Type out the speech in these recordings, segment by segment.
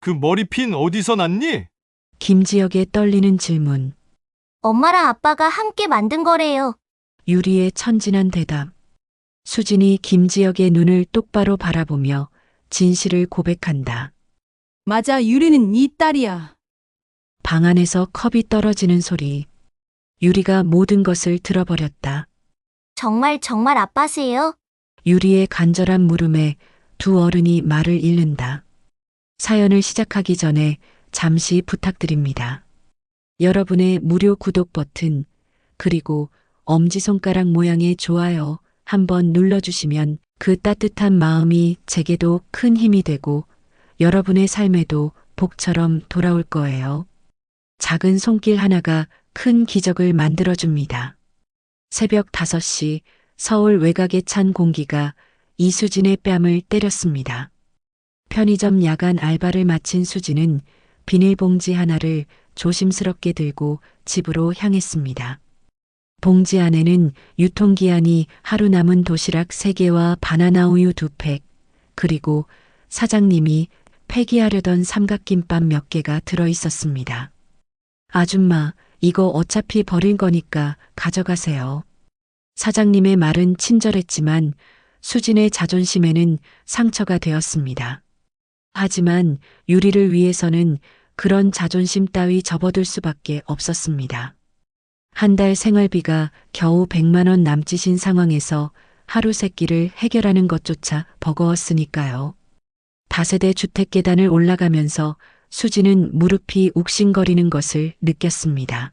그 머리핀 어디서 났니? 김지혁의 떨리는 질문. 엄마랑 아빠가 함께 만든 거래요. 유리의 천진한 대답. 수진이 김지혁의 눈을 똑바로 바라보며 진실을 고백한다. 맞아, 유리는 네 딸이야. 방 안에서 컵이 떨어지는 소리. 유리가 모든 것을 들어버렸다. 정말 아빠세요? 유리의 간절한 물음에 두 어른이 말을 잃는다. 사연을 시작하기 전에 잠시 부탁드립니다. 여러분의 무료 구독 버튼, 그리고 엄지손가락 모양의 좋아요 한번 눌러주시면 그 따뜻한 마음이 제게도 큰 힘이 되고 여러분의 삶에도 복처럼 돌아올 거예요. 작은 손길 하나가 큰 기적을 만들어줍니다. 새벽 5시 서울 외곽의 찬 공기가 이수진의 뺨을 때렸습니다. 편의점 야간 알바를 마친 수진은 비닐봉지 하나를 조심스럽게 들고 집으로 향했습니다. 봉지 안에는 유통기한이 하루 남은 도시락 3개와 바나나 우유 2팩, 그리고 사장님이 폐기하려던 삼각김밥 몇 개가 들어 있었습니다. 아줌마, 이거 어차피 버릴 거니까 가져가세요. 사장님의 말은 친절했지만 수진의 자존심에는 상처가 되었습니다. 하지만 유리를 위해서는 그런 자존심 따위 접어둘 수밖에 없었습니다. 한 달 생활비가 겨우 100만 원 남짓인 상황에서 하루 세 끼를 해결하는 것조차 버거웠으니까요. 다세대 주택 계단을 올라가면서 수지는 무릎이 욱신거리는 것을 느꼈습니다.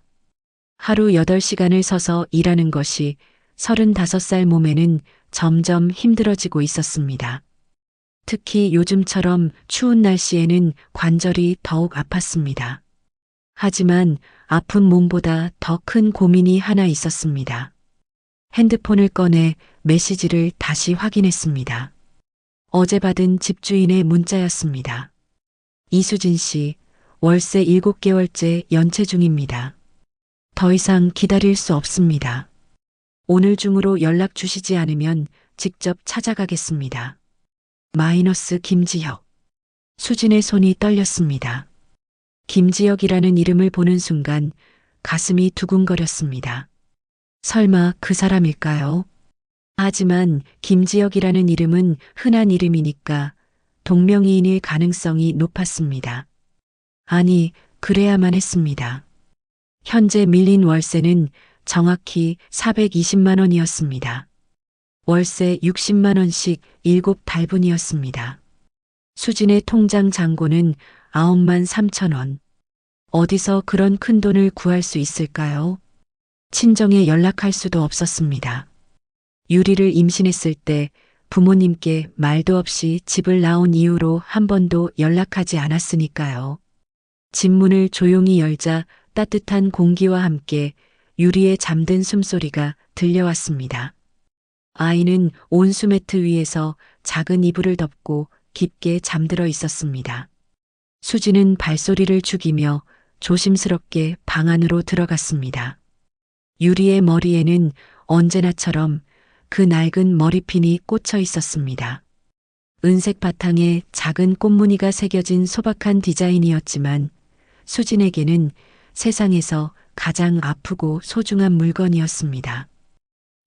하루 8시간을 서서 일하는 것이 35살 몸에는 점점 힘들어지고 있었습니다. 특히 요즘처럼 추운 날씨에는 관절이 더욱 아팠습니다. 하지만 아픈 몸보다 더 큰 고민이 하나 있었습니다. 핸드폰을 꺼내 메시지를 다시 확인했습니다. 어제 받은 집주인의 문자였습니다. 이수진 씨, 월세 7개월째 연체 중입니다. 더 이상 기다릴 수 없습니다. 오늘 중으로 연락 주시지 않으면 직접 찾아가겠습니다. 마이너스 김지혁. 수진의 손이 떨렸습니다. 김지혁이라는 이름을 보는 순간 가슴이 두근거렸습니다. 설마 그 사람일까요? 하지만 김지혁이라는 이름은 흔한 이름이니까 동명이인일 가능성이 높았습니다. 아니, 그래야만 했습니다. 현재 밀린 월세는 정확히 420만 원이었습니다. 월세 60만 원씩 7달분이었습니다. 수진의 통장 잔고는 9만 3천 원. 어디서 그런 큰 돈을 구할 수 있을까요? 친정에 연락할 수도 없었습니다. 유리를 임신했을 때 부모님께 말도 없이 집을 나온 이후로 한 번도 연락하지 않았으니까요. 집 문을 조용히 열자 따뜻한 공기와 함께 유리의 잠든 숨소리가 들려왔습니다. 아이는 온수 매트 위에서 작은 이불을 덮고 깊게 잠들어 있었습니다. 수지는 발소리를 죽이며 조심스럽게 방 안으로 들어갔습니다. 유리의 머리에는 언제나처럼 그 낡은 머리핀이 꽂혀 있었습니다. 은색 바탕에 작은 꽃무늬가 새겨진 소박한 디자인이었지만 수진에게는 세상에서 가장 아프고 소중한 물건이었습니다.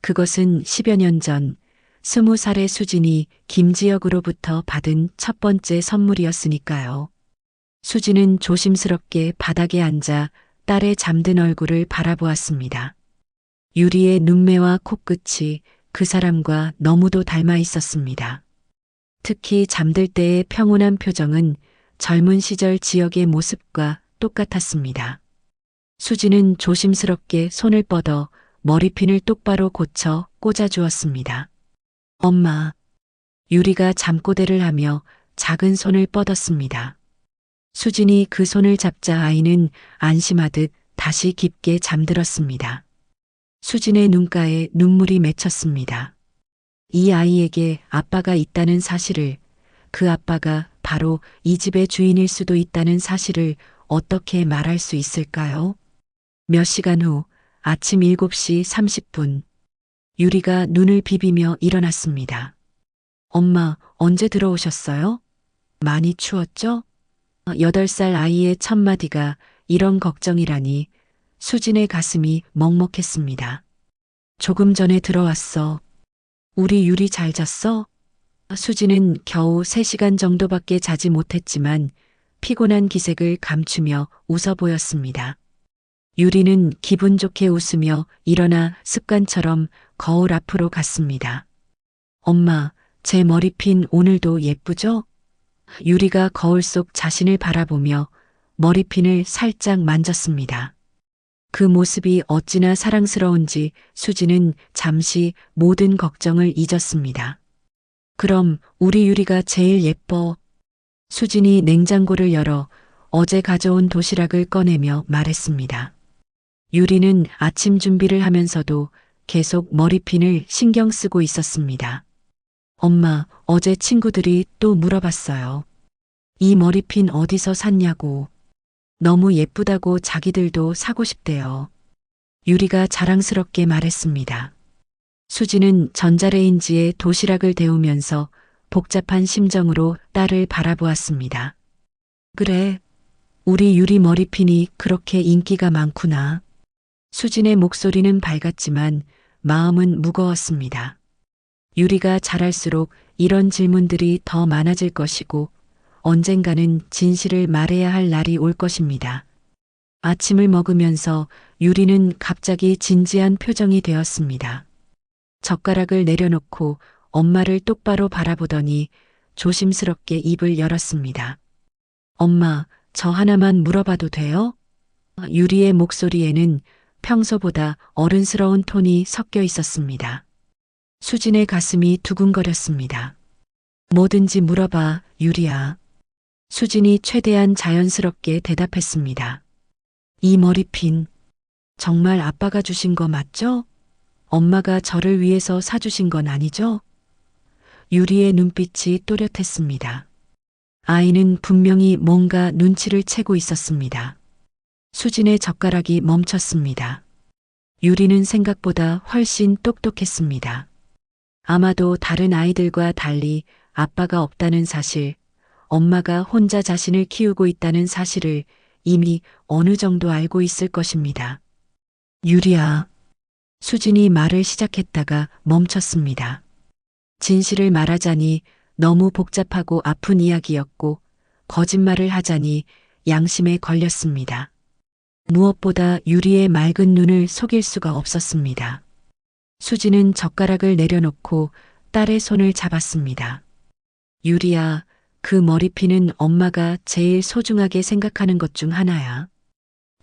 그것은 10여 년 전 20살의 수진이 김지혁으로부터 받은 첫 번째 선물이었으니까요. 수진은 조심스럽게 바닥에 앉아 딸의 잠든 얼굴을 바라보았습니다. 유리의 눈매와 코끝이 그 사람과 너무도 닮아 있었습니다. 특히 잠들 때의 평온한 표정은 젊은 시절 지역의 모습과 똑같았습니다. 수지는 조심스럽게 손을 뻗어 머리핀을 똑바로 고쳐 꽂아주었습니다. 엄마. 유리가 잠꼬대를 하며 작은 손을 뻗었습니다. 수진이 그 손을 잡자 아이는 안심하듯 다시 깊게 잠들었습니다. 수진의 눈가에 눈물이 맺혔습니다. 이 아이에게 아빠가 있다는 사실을, 그 아빠가 바로 이 집의 주인일 수도 있다는 사실을 어떻게 말할 수 있을까요? 몇 시간 후 아침 7시 30분 유리가 눈을 비비며 일어났습니다. 엄마, 언제 들어오셨어요? 많이 추웠죠? 8살 아이의 첫마디가 이런 걱정이라니 수진의 가슴이 먹먹했습니다. 조금 전에 들어왔어. 우리 유리 잘 잤어? 수진은 겨우 3시간 정도밖에 자지 못했지만 피곤한 기색을 감추며 웃어 보였습니다. 유리는 기분 좋게 웃으며 일어나 습관처럼 거울 앞으로 갔습니다. 엄마, 제 머리핀 오늘도 예쁘죠? 유리가 거울 속 자신을 바라보며 머리핀을 살짝 만졌습니다. 그 모습이 어찌나 사랑스러운지 수지는 잠시 모든 걱정을 잊었습니다. 그럼 우리 유리가 제일 예뻐. 수진이 냉장고를 열어 어제 가져온 도시락을 꺼내며 말했습니다. 유리는 아침 준비를 하면서도 계속 머리핀을 신경 쓰고 있었습니다. 엄마, 어제 친구들이 또 물어봤어요. 이 머리핀 어디서 샀냐고. 너무 예쁘다고 자기들도 사고 싶대요. 유리가 자랑스럽게 말했습니다. 수지는 전자레인지에 도시락을 데우면서 복잡한 심정으로 딸을 바라보았습니다. 그래, 우리 유리 머리핀이 그렇게 인기가 많구나. 수진의 목소리는 밝았지만 마음은 무거웠습니다. 유리가 자랄수록 이런 질문들이 더 많아질 것이고 언젠가는 진실을 말해야 할 날이 올 것입니다. 아침을 먹으면서 유리는 갑자기 진지한 표정이 되었습니다. 젓가락을 내려놓고 엄마를 똑바로 바라보더니 조심스럽게 입을 열었습니다. 엄마, 저 하나만 물어봐도 돼요? 유리의 목소리에는 평소보다 어른스러운 톤이 섞여 있었습니다. 수진의 가슴이 두근거렸습니다. 뭐든지 물어봐, 유리야. 수진이 최대한 자연스럽게 대답했습니다. 이 머리핀, 정말 아빠가 주신 거 맞죠? 엄마가 저를 위해서 사주신 건 아니죠? 유리의 눈빛이 또렷했습니다. 아이는 분명히 뭔가 눈치를 채고 있었습니다. 수진의 젓가락이 멈췄습니다. 유리는 생각보다 훨씬 똑똑했습니다. 아마도 다른 아이들과 달리 아빠가 없다는 사실, 엄마가 혼자 자신을 키우고 있다는 사실을 이미 어느 정도 알고 있을 것입니다. 유리야. 수진이 말을 시작했다가 멈췄습니다. 진실을 말하자니 너무 복잡하고 아픈 이야기였고 거짓말을 하자니 양심에 걸렸습니다. 무엇보다 유리의 맑은 눈을 속일 수가 없었습니다. 수진은 젓가락을 내려놓고 딸의 손을 잡았습니다. 유리야, 그 머리핀은 엄마가 제일 소중하게 생각하는 것 중 하나야.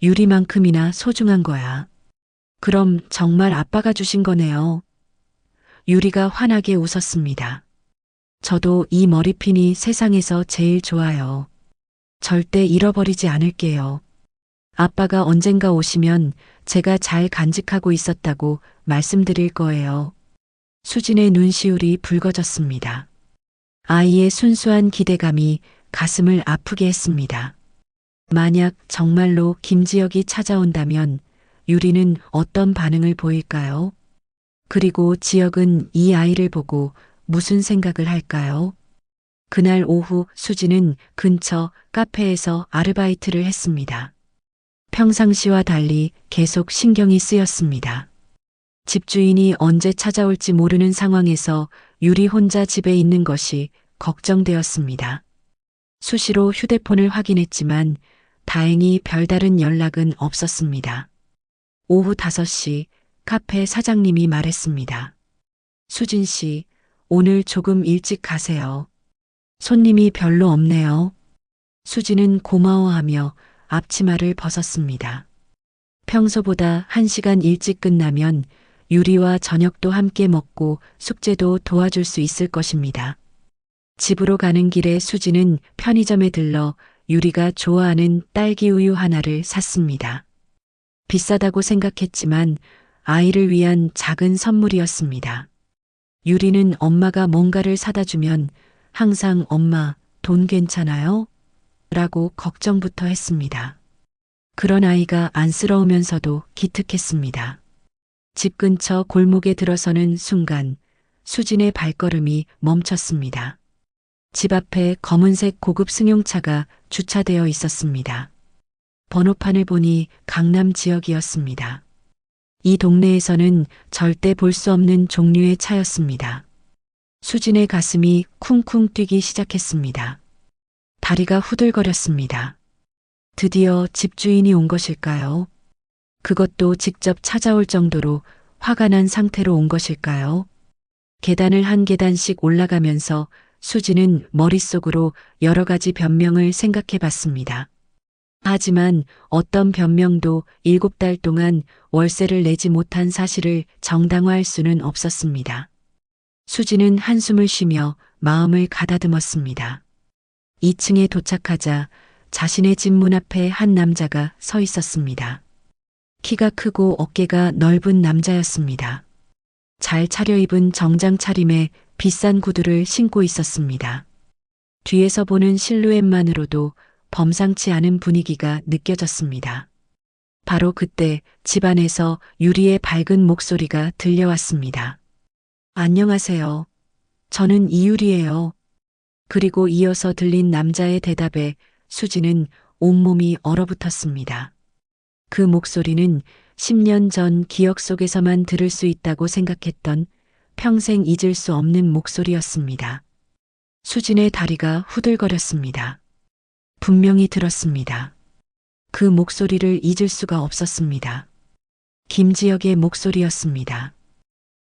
유리만큼이나 소중한 거야. 그럼 정말 아빠가 주신 거네요. 유리가 환하게 웃었습니다. 저도 이 머리핀이 세상에서 제일 좋아요. 절대 잃어버리지 않을게요. 아빠가 언젠가 오시면 제가 잘 간직하고 있었다고 말씀드릴 거예요. 수진의 눈시울이 붉어졌습니다. 아이의 순수한 기대감이 가슴을 아프게 했습니다. 만약 정말로 김지혁이 찾아온다면 유리는 어떤 반응을 보일까요? 그리고 지혁은 이 아이를 보고 무슨 생각을 할까요? 그날 오후 수진은 근처 카페에서 아르바이트를 했습니다. 평상시와 달리 계속 신경이 쓰였습니다. 집주인이 언제 찾아올지 모르는 상황에서 유리 혼자 집에 있는 것이 걱정되었습니다. 수시로 휴대폰을 확인했지만 다행히 별다른 연락은 없었습니다. 오후 5시 카페 사장님이 말했습니다. 수진 씨, 오늘 조금 일찍 가세요. 손님이 별로 없네요. 수진은 고마워하며 앞치마를 벗었습니다. 평소보다 1시간 일찍 끝나면 유리와 저녁도 함께 먹고 숙제도 도와줄 수 있을 것입니다. 집으로 가는 길에 수진은 편의점에 들러 유리가 좋아하는 딸기 우유 하나를 샀습니다. 비싸다고 생각했지만 아이를 위한 작은 선물이었습니다. 유리는 엄마가 뭔가를 사다 주면 항상 엄마, 돈 괜찮아요? 라고 걱정부터 했습니다. 그런 아이가 안쓰러우면서도 기특했습니다. 집 근처 골목에 들어서는 순간 수진의 발걸음이 멈췄습니다. 집 앞에 검은색 고급 승용차가 주차되어 있었습니다. 번호판을 보니 강남 지역이었습니다. 이 동네에서는 절대 볼 수 없는 종류의 차였습니다. 수진의 가슴이 쿵쿵 뛰기 시작했습니다. 다리가 후들거렸습니다. 드디어 집주인이 온 것일까요? 그것도 직접 찾아올 정도로 화가 난 상태로 온 것일까요? 계단을 한 계단씩 올라가면서 수지는 머릿속으로 여러 가지 변명을 생각해 봤습니다. 하지만 어떤 변명도 7달 동안 월세를 내지 못한 사실을 정당화할 수는 없었습니다. 수지는 한숨을 쉬며 마음을 가다듬었습니다. 2층에 도착하자 자신의 집 문 앞에 한 남자가 서 있었습니다. 키가 크고 어깨가 넓은 남자였습니다. 잘 차려입은 정장 차림에 비싼 구두를 신고 있었습니다. 뒤에서 보는 실루엣만으로도 범상치 않은 분위기가 느껴졌습니다. 바로 그때 집안에서 유리의 밝은 목소리가 들려왔습니다. 안녕하세요. 저는 이유리예요. 그리고 이어서 들린 남자의 대답에 수지는 온몸이 얼어붙었습니다. 그 목소리는 10년 전 기억 속에서만 들을 수 있다고 생각했던 평생 잊을 수 없는 목소리였습니다. 수진의 다리가 후들거렸습니다. 분명히 들었습니다. 그 목소리를 잊을 수가 없었습니다. 김지혁의 목소리였습니다.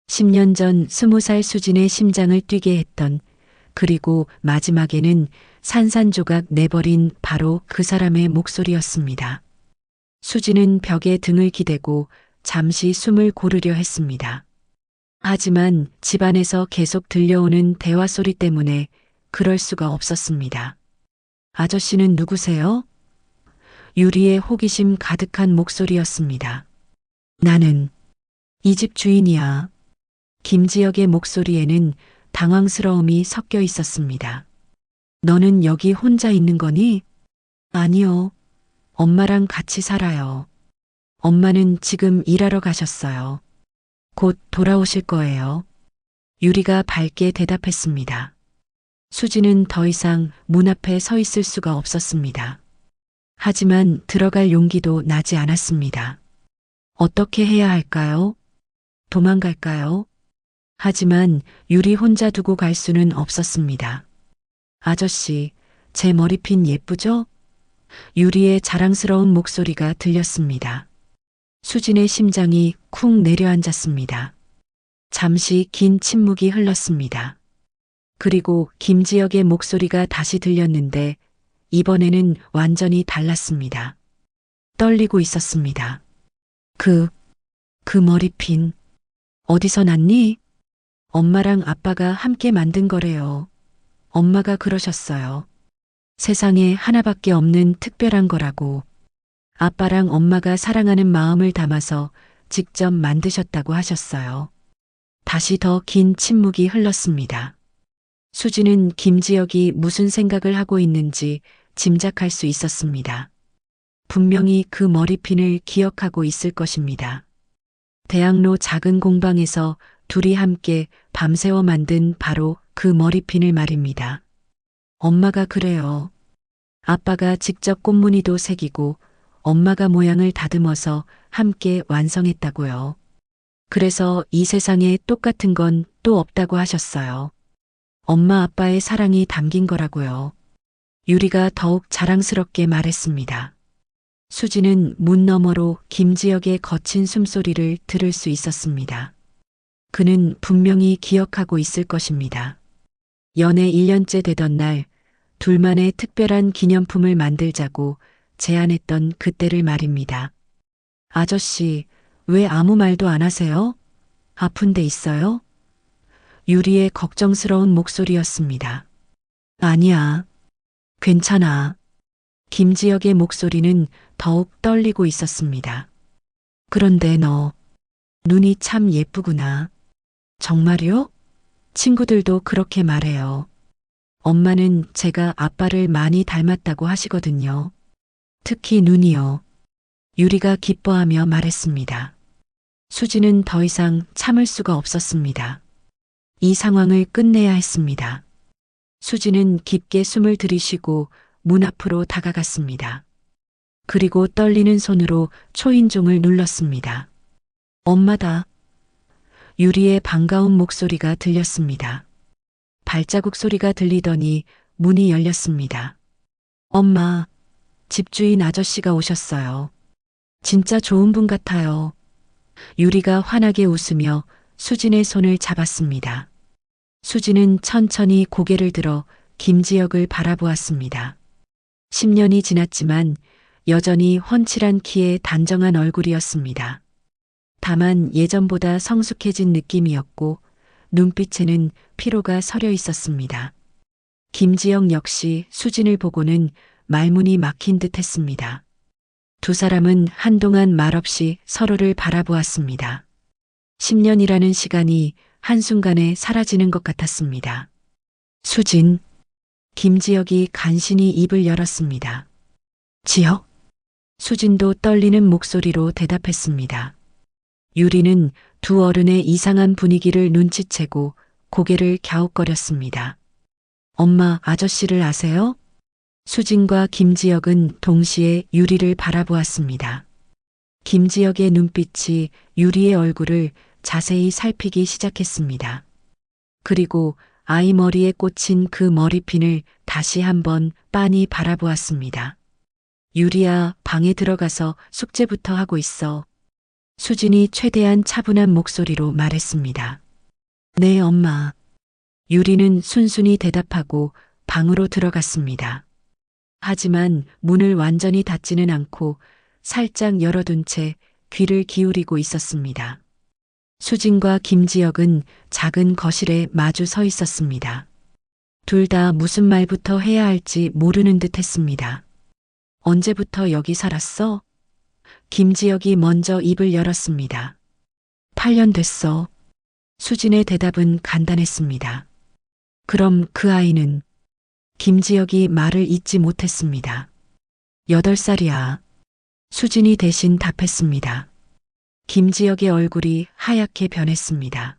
10년 전 20살 수진의 심장을 뛰게 했던, 그리고 마지막에는 산산조각 내버린 바로 그 사람의 목소리였습니다. 수진은 벽에 등을 기대고 잠시 숨을 고르려 했습니다. 하지만 집안에서 계속 들려오는 대화 소리 때문에 그럴 수가 없었습니다. 아저씨는 누구세요? 유리의 호기심 가득한 목소리였습니다. 나는 이 집 주인이야. 김지혁의 목소리에는 당황스러움이 섞여 있었습니다. 너는 여기 혼자 있는 거니? 아니요. 엄마랑 같이 살아요. 엄마는 지금 일하러 가셨어요. 곧 돌아오실 거예요. 유리가 밝게 대답했습니다. 수지는 더 이상 문 앞에 서 있을 수가 없었습니다. 하지만 들어갈 용기도 나지 않았습니다. 어떻게 해야 할까요? 도망갈까요? 하지만 유리 혼자 두고 갈 수는 없었습니다. 아저씨, 제 머리핀 예쁘죠? 유리의 자랑스러운 목소리가 들렸습니다. 수진의 심장이 쿵 내려앉았습니다. 잠시 긴 침묵이 흘렀습니다. 그리고 김지혁의 목소리가 다시 들렸는데 이번에는 완전히 달랐습니다. 떨리고 있었습니다. 그 머리핀 어디서 났니? 엄마랑 아빠가 함께 만든 거래요. 엄마가 그러셨어요. 세상에 하나밖에 없는 특별한 거라고. 아빠랑 엄마가 사랑하는 마음을 담아서 직접 만드셨다고 하셨어요. 다시 더 긴 침묵이 흘렀습니다. 수지는 김지혁이 무슨 생각을 하고 있는지 짐작할 수 있었습니다. 분명히 그 머리핀을 기억하고 있을 것입니다. 대학로 작은 공방에서 둘이 함께 밤새워 만든 바로 그 머리핀을 말입니다. 엄마가 그래요. 아빠가 직접 꽃무늬도 새기고 엄마가 모양을 다듬어서 함께 완성했다고요. 그래서 이 세상에 똑같은 건 또 없다고 하셨어요. 엄마 아빠의 사랑이 담긴 거라고요. 유리가 더욱 자랑스럽게 말했습니다. 수지는 문 너머로 김지혁의 거친 숨소리를 들을 수 있었습니다. 그는 분명히 기억하고 있을 것입니다. 연애 1년째 되던 날, 둘만의 특별한 기념품을 만들자고 제안했던 그때를 말입니다. 아저씨, 왜 아무 말도 안 하세요? 아픈 데 있어요? 유리의 걱정스러운 목소리였습니다. 아니야. 괜찮아. 김지혁의 목소리는 더욱 떨리고 있었습니다. 그런데 너, 눈이 참 예쁘구나. 정말요? 친구들도 그렇게 말해요. 엄마는 제가 아빠를 많이 닮았다고 하시거든요. 특히 눈이요. 유리가 기뻐하며 말했습니다. 수지는 더 이상 참을 수가 없었습니다. 이 상황을 끝내야 했습니다. 수진은 깊게 숨을 들이쉬고 문 앞으로 다가갔습니다. 그리고 떨리는 손으로 초인종을 눌렀습니다. 엄마다. 유리의 반가운 목소리가 들렸습니다. 발자국 소리가 들리더니 문이 열렸습니다. 엄마, 집주인 아저씨가 오셨어요. 진짜 좋은 분 같아요. 유리가 환하게 웃으며 수진의 손을 잡았습니다. 수진은 천천히 고개를 들어 김지혁을 바라보았습니다. 10년이 지났지만 여전히 훤칠한 키에 단정한 얼굴이었습니다. 다만 예전보다 성숙해진 느낌이었고 눈빛에는 피로가 서려 있었습니다. 김지혁 역시 수진을 보고는 말문이 막힌 듯 했습니다. 두 사람은 한동안 말없이 서로를 바라보았습니다. 10년이라는 시간이 한순간에 사라지는 것 같았습니다. 수진, 김지혁이 간신히 입을 열었습니다. 지혁? 수진도 떨리는 목소리로 대답했습니다. 유리는 두 어른의 이상한 분위기를 눈치채고 고개를 갸웃거렸습니다. 엄마, 아저씨를 아세요? 수진과 김지혁은 동시에 유리를 바라보았습니다. 김지혁의 눈빛이 유리의 얼굴을 자세히 살피기 시작했습니다. 그리고 아이 머리에 꽂힌 그 머리핀을 다시 한번 빤히 바라보았습니다. 유리야, 방에 들어가서 숙제부터 하고 있어. 수진이 최대한 차분한 목소리로 말했습니다. 네, 엄마. 유리는 순순히 대답하고 방으로 들어갔습니다. 하지만 문을 완전히 닫지는 않고 살짝 열어둔 채 귀를 기울이고 있었습니다. 수진과 김지혁은 작은 거실에 마주 서 있었습니다. 둘 다 무슨 말부터 해야 할지 모르는 듯 했습니다. 언제부터 여기 살았어? 김지혁이 먼저 입을 열었습니다. 8년 됐어. 수진의 대답은 간단했습니다. 그럼 그 아이는? 김지혁이 말을 잇지 못했습니다. 8살이야. 수진이 대신 답했습니다. 김지혁의 얼굴이 하얗게 변했습니다.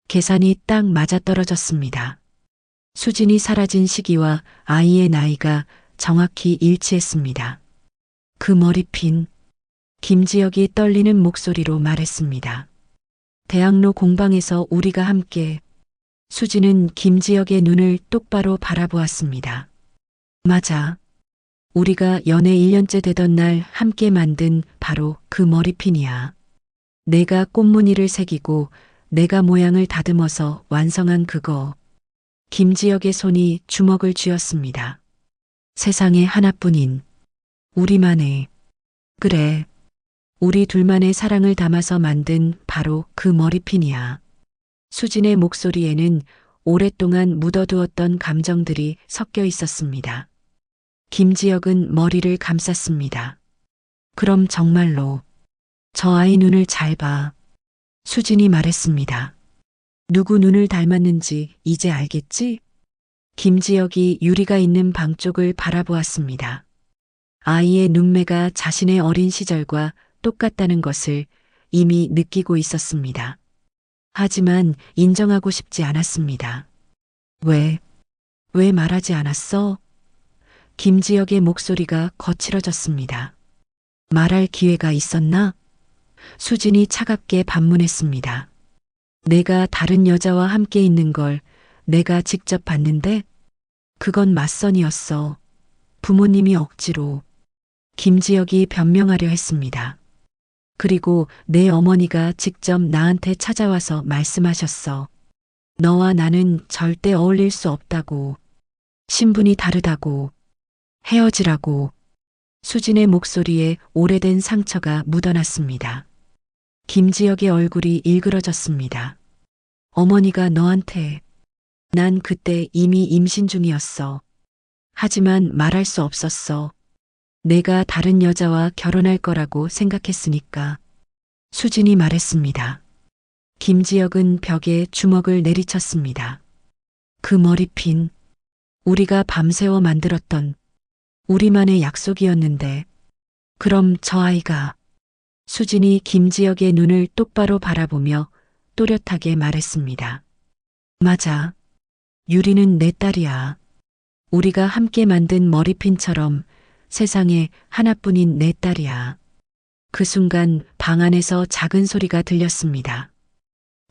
계산이 딱 맞아떨어졌습니다. 수진이 사라진 시기와 아이의 나이가 정확히 일치했습니다. 그 머리핀, 김지혁이 떨리는 목소리로 말했습니다. 대학로 공방에서 우리가 함께. 수진은 김지혁의 눈을 똑바로 바라보았습니다. 맞아. 우리가 연애 1년째 되던 날 함께 만든 바로 그 머리핀이야. 내가 꽃무늬를 새기고 내가 모양을 다듬어서 완성한 그거. 김지혁의 손이 주먹을 쥐었습니다. 세상에 하나뿐인 우리만의, 그래, 우리 둘만의 사랑을 담아서 만든 바로 그 머리핀이야. 수진의 목소리에는 오랫동안 묻어두었던 감정들이 섞여 있었습니다. 김지혁은 머리를 감쌌습니다. 그럼 정말로 저 아이 눈을 잘 봐. 수진이 말했습니다. 누구 눈을 닮았는지 이제 알겠지? 김지혁이 유리가 있는 방 쪽을 바라보았습니다. 아이의 눈매가 자신의 어린 시절과 똑같다는 것을 이미 느끼고 있었습니다. 하지만 인정하고 싶지 않았습니다. 왜 말하지 않았어? 김지혁의 목소리가 거칠어졌습니다. 말할 기회가 있었나? 수진이 차갑게 반문했습니다. 내가 다른 여자와 함께 있는 걸 내가 직접 봤는데 그건 맞선이었어. 부모님이 억지로. 김지혁이 변명하려 했습니다. 그리고 내 어머니가 직접 나한테 찾아와서 말씀하셨어. 너와 나는 절대 어울릴 수 없다고. 신분이 다르다고. 헤어지라고. 수진의 목소리에 오래된 상처가 묻어났습니다. 김지혁의 얼굴이 일그러졌습니다. 어머니가 너한테. 난 그때 이미 임신 중이었어. 하지만 말할 수 없었어. 내가 다른 여자와 결혼할 거라고 생각했으니까. 수진이 말했습니다. 김지혁은 벽에 주먹을 내리쳤습니다. 그 머리핀, 우리가 밤새워 만들었던 우리만의 약속이었는데, 그럼 저 아이가. 수진이 김지혁의 눈을 똑바로 바라보며 또렷하게 말했습니다. 맞아. 유리는 내 딸이야. 우리가 함께 만든 머리핀처럼 세상에 하나뿐인 내 딸이야. 그 순간 방 안에서 작은 소리가 들렸습니다.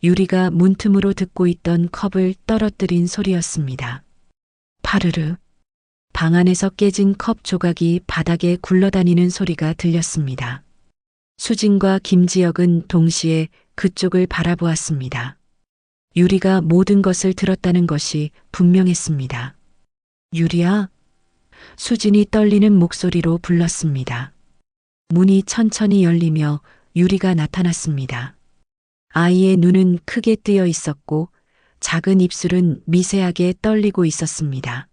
유리가 문틈으로 듣고 있던 컵을 떨어뜨린 소리였습니다. 파르르. 방 안에서 깨진 컵 조각이 바닥에 굴러다니는 소리가 들렸습니다. 수진과 김지혁은 동시에 그쪽을 바라보았습니다. 유리가 모든 것을 들었다는 것이 분명했습니다. 유리야? 수진이 떨리는 목소리로 불렀습니다. 문이 천천히 열리며 유리가 나타났습니다. 아이의 눈은 크게 뜨여 있었고 작은 입술은 미세하게 떨리고 있었습니다.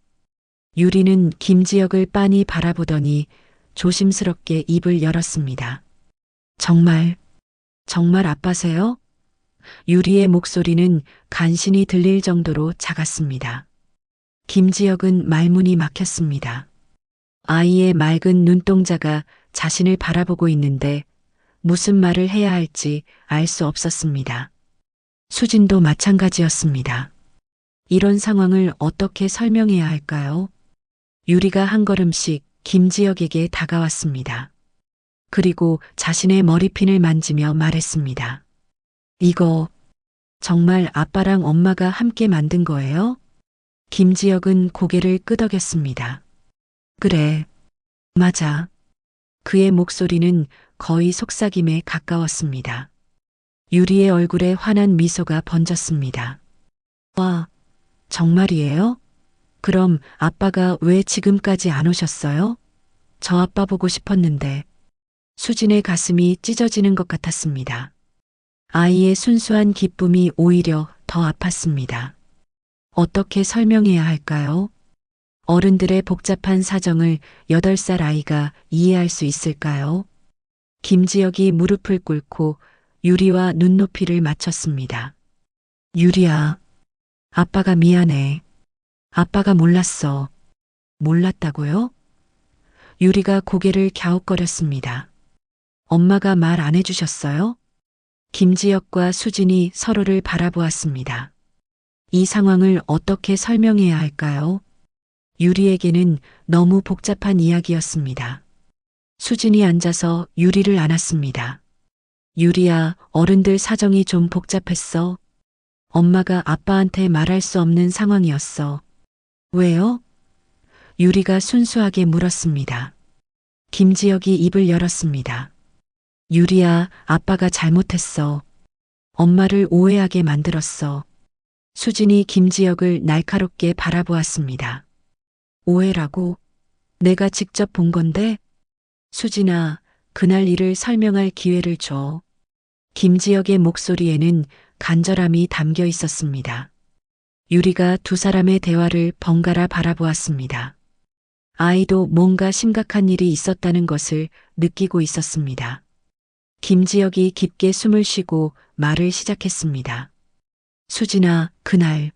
유리는 김지혁을 빤히 바라보더니 조심스럽게 입을 열었습니다. 정말 아빠세요? 유리의 목소리는 간신히 들릴 정도로 작았습니다. 김지혁은 말문이 막혔습니다. 아이의 맑은 눈동자가 자신을 바라보고 있는데 무슨 말을 해야 할지 알 수 없었습니다. 수진도 마찬가지였습니다. 이런 상황을 어떻게 설명해야 할까요? 유리가 한 걸음씩 김지혁에게 다가왔습니다. 그리고 자신의 머리핀을 만지며 말했습니다. 이거 정말 아빠랑 엄마가 함께 만든 거예요? 김지혁은 고개를 끄덕였습니다. 그래, 맞아. 그의 목소리는 거의 속삭임에 가까웠습니다. 유리의 얼굴에 환한 미소가 번졌습니다. 와, 정말이에요? 그럼 아빠가 왜 지금까지 안 오셨어요? 저 아빠 보고 싶었는데. 수진의 가슴이 찢어지는 것 같았습니다. 아이의 순수한 기쁨이 오히려 더 아팠습니다. 어떻게 설명해야 할까요? 어른들의 복잡한 사정을 8살 아이가 이해할 수 있을까요? 김지혁이 무릎을 꿇고 유리와 눈높이를 맞췄습니다. 유리야, 아빠가 미안해. 아빠가 몰랐어. 몰랐다고요? 유리가 고개를 갸웃거렸습니다. 엄마가 말 안 해주셨어요? 김지혁과 수진이 서로를 바라보았습니다. 이 상황을 어떻게 설명해야 할까요? 유리에게는 너무 복잡한 이야기였습니다. 수진이 앉아서 유리를 안았습니다. 유리야, 어른들 사정이 좀 복잡했어. 엄마가 아빠한테 말할 수 없는 상황이었어. 왜요? 유리가 순수하게 물었습니다. 김지혁이 입을 열었습니다. 유리야, 아빠가 잘못했어. 엄마를 오해하게 만들었어. 수진이 김지혁을 날카롭게 바라보았습니다. 오해라고? 내가 직접 본 건데? 수진아, 그날 일을 설명할 기회를 줘. 김지혁의 목소리에는 간절함이 담겨 있었습니다. 유리가 두 사람의 대화를 번갈아 바라보았습니다. 아이도 뭔가 심각한 일이 있었다는 것을 느끼고 있었습니다. 김지혁이 깊게 숨을 쉬고 말을 시작했습니다. 수진아, 그날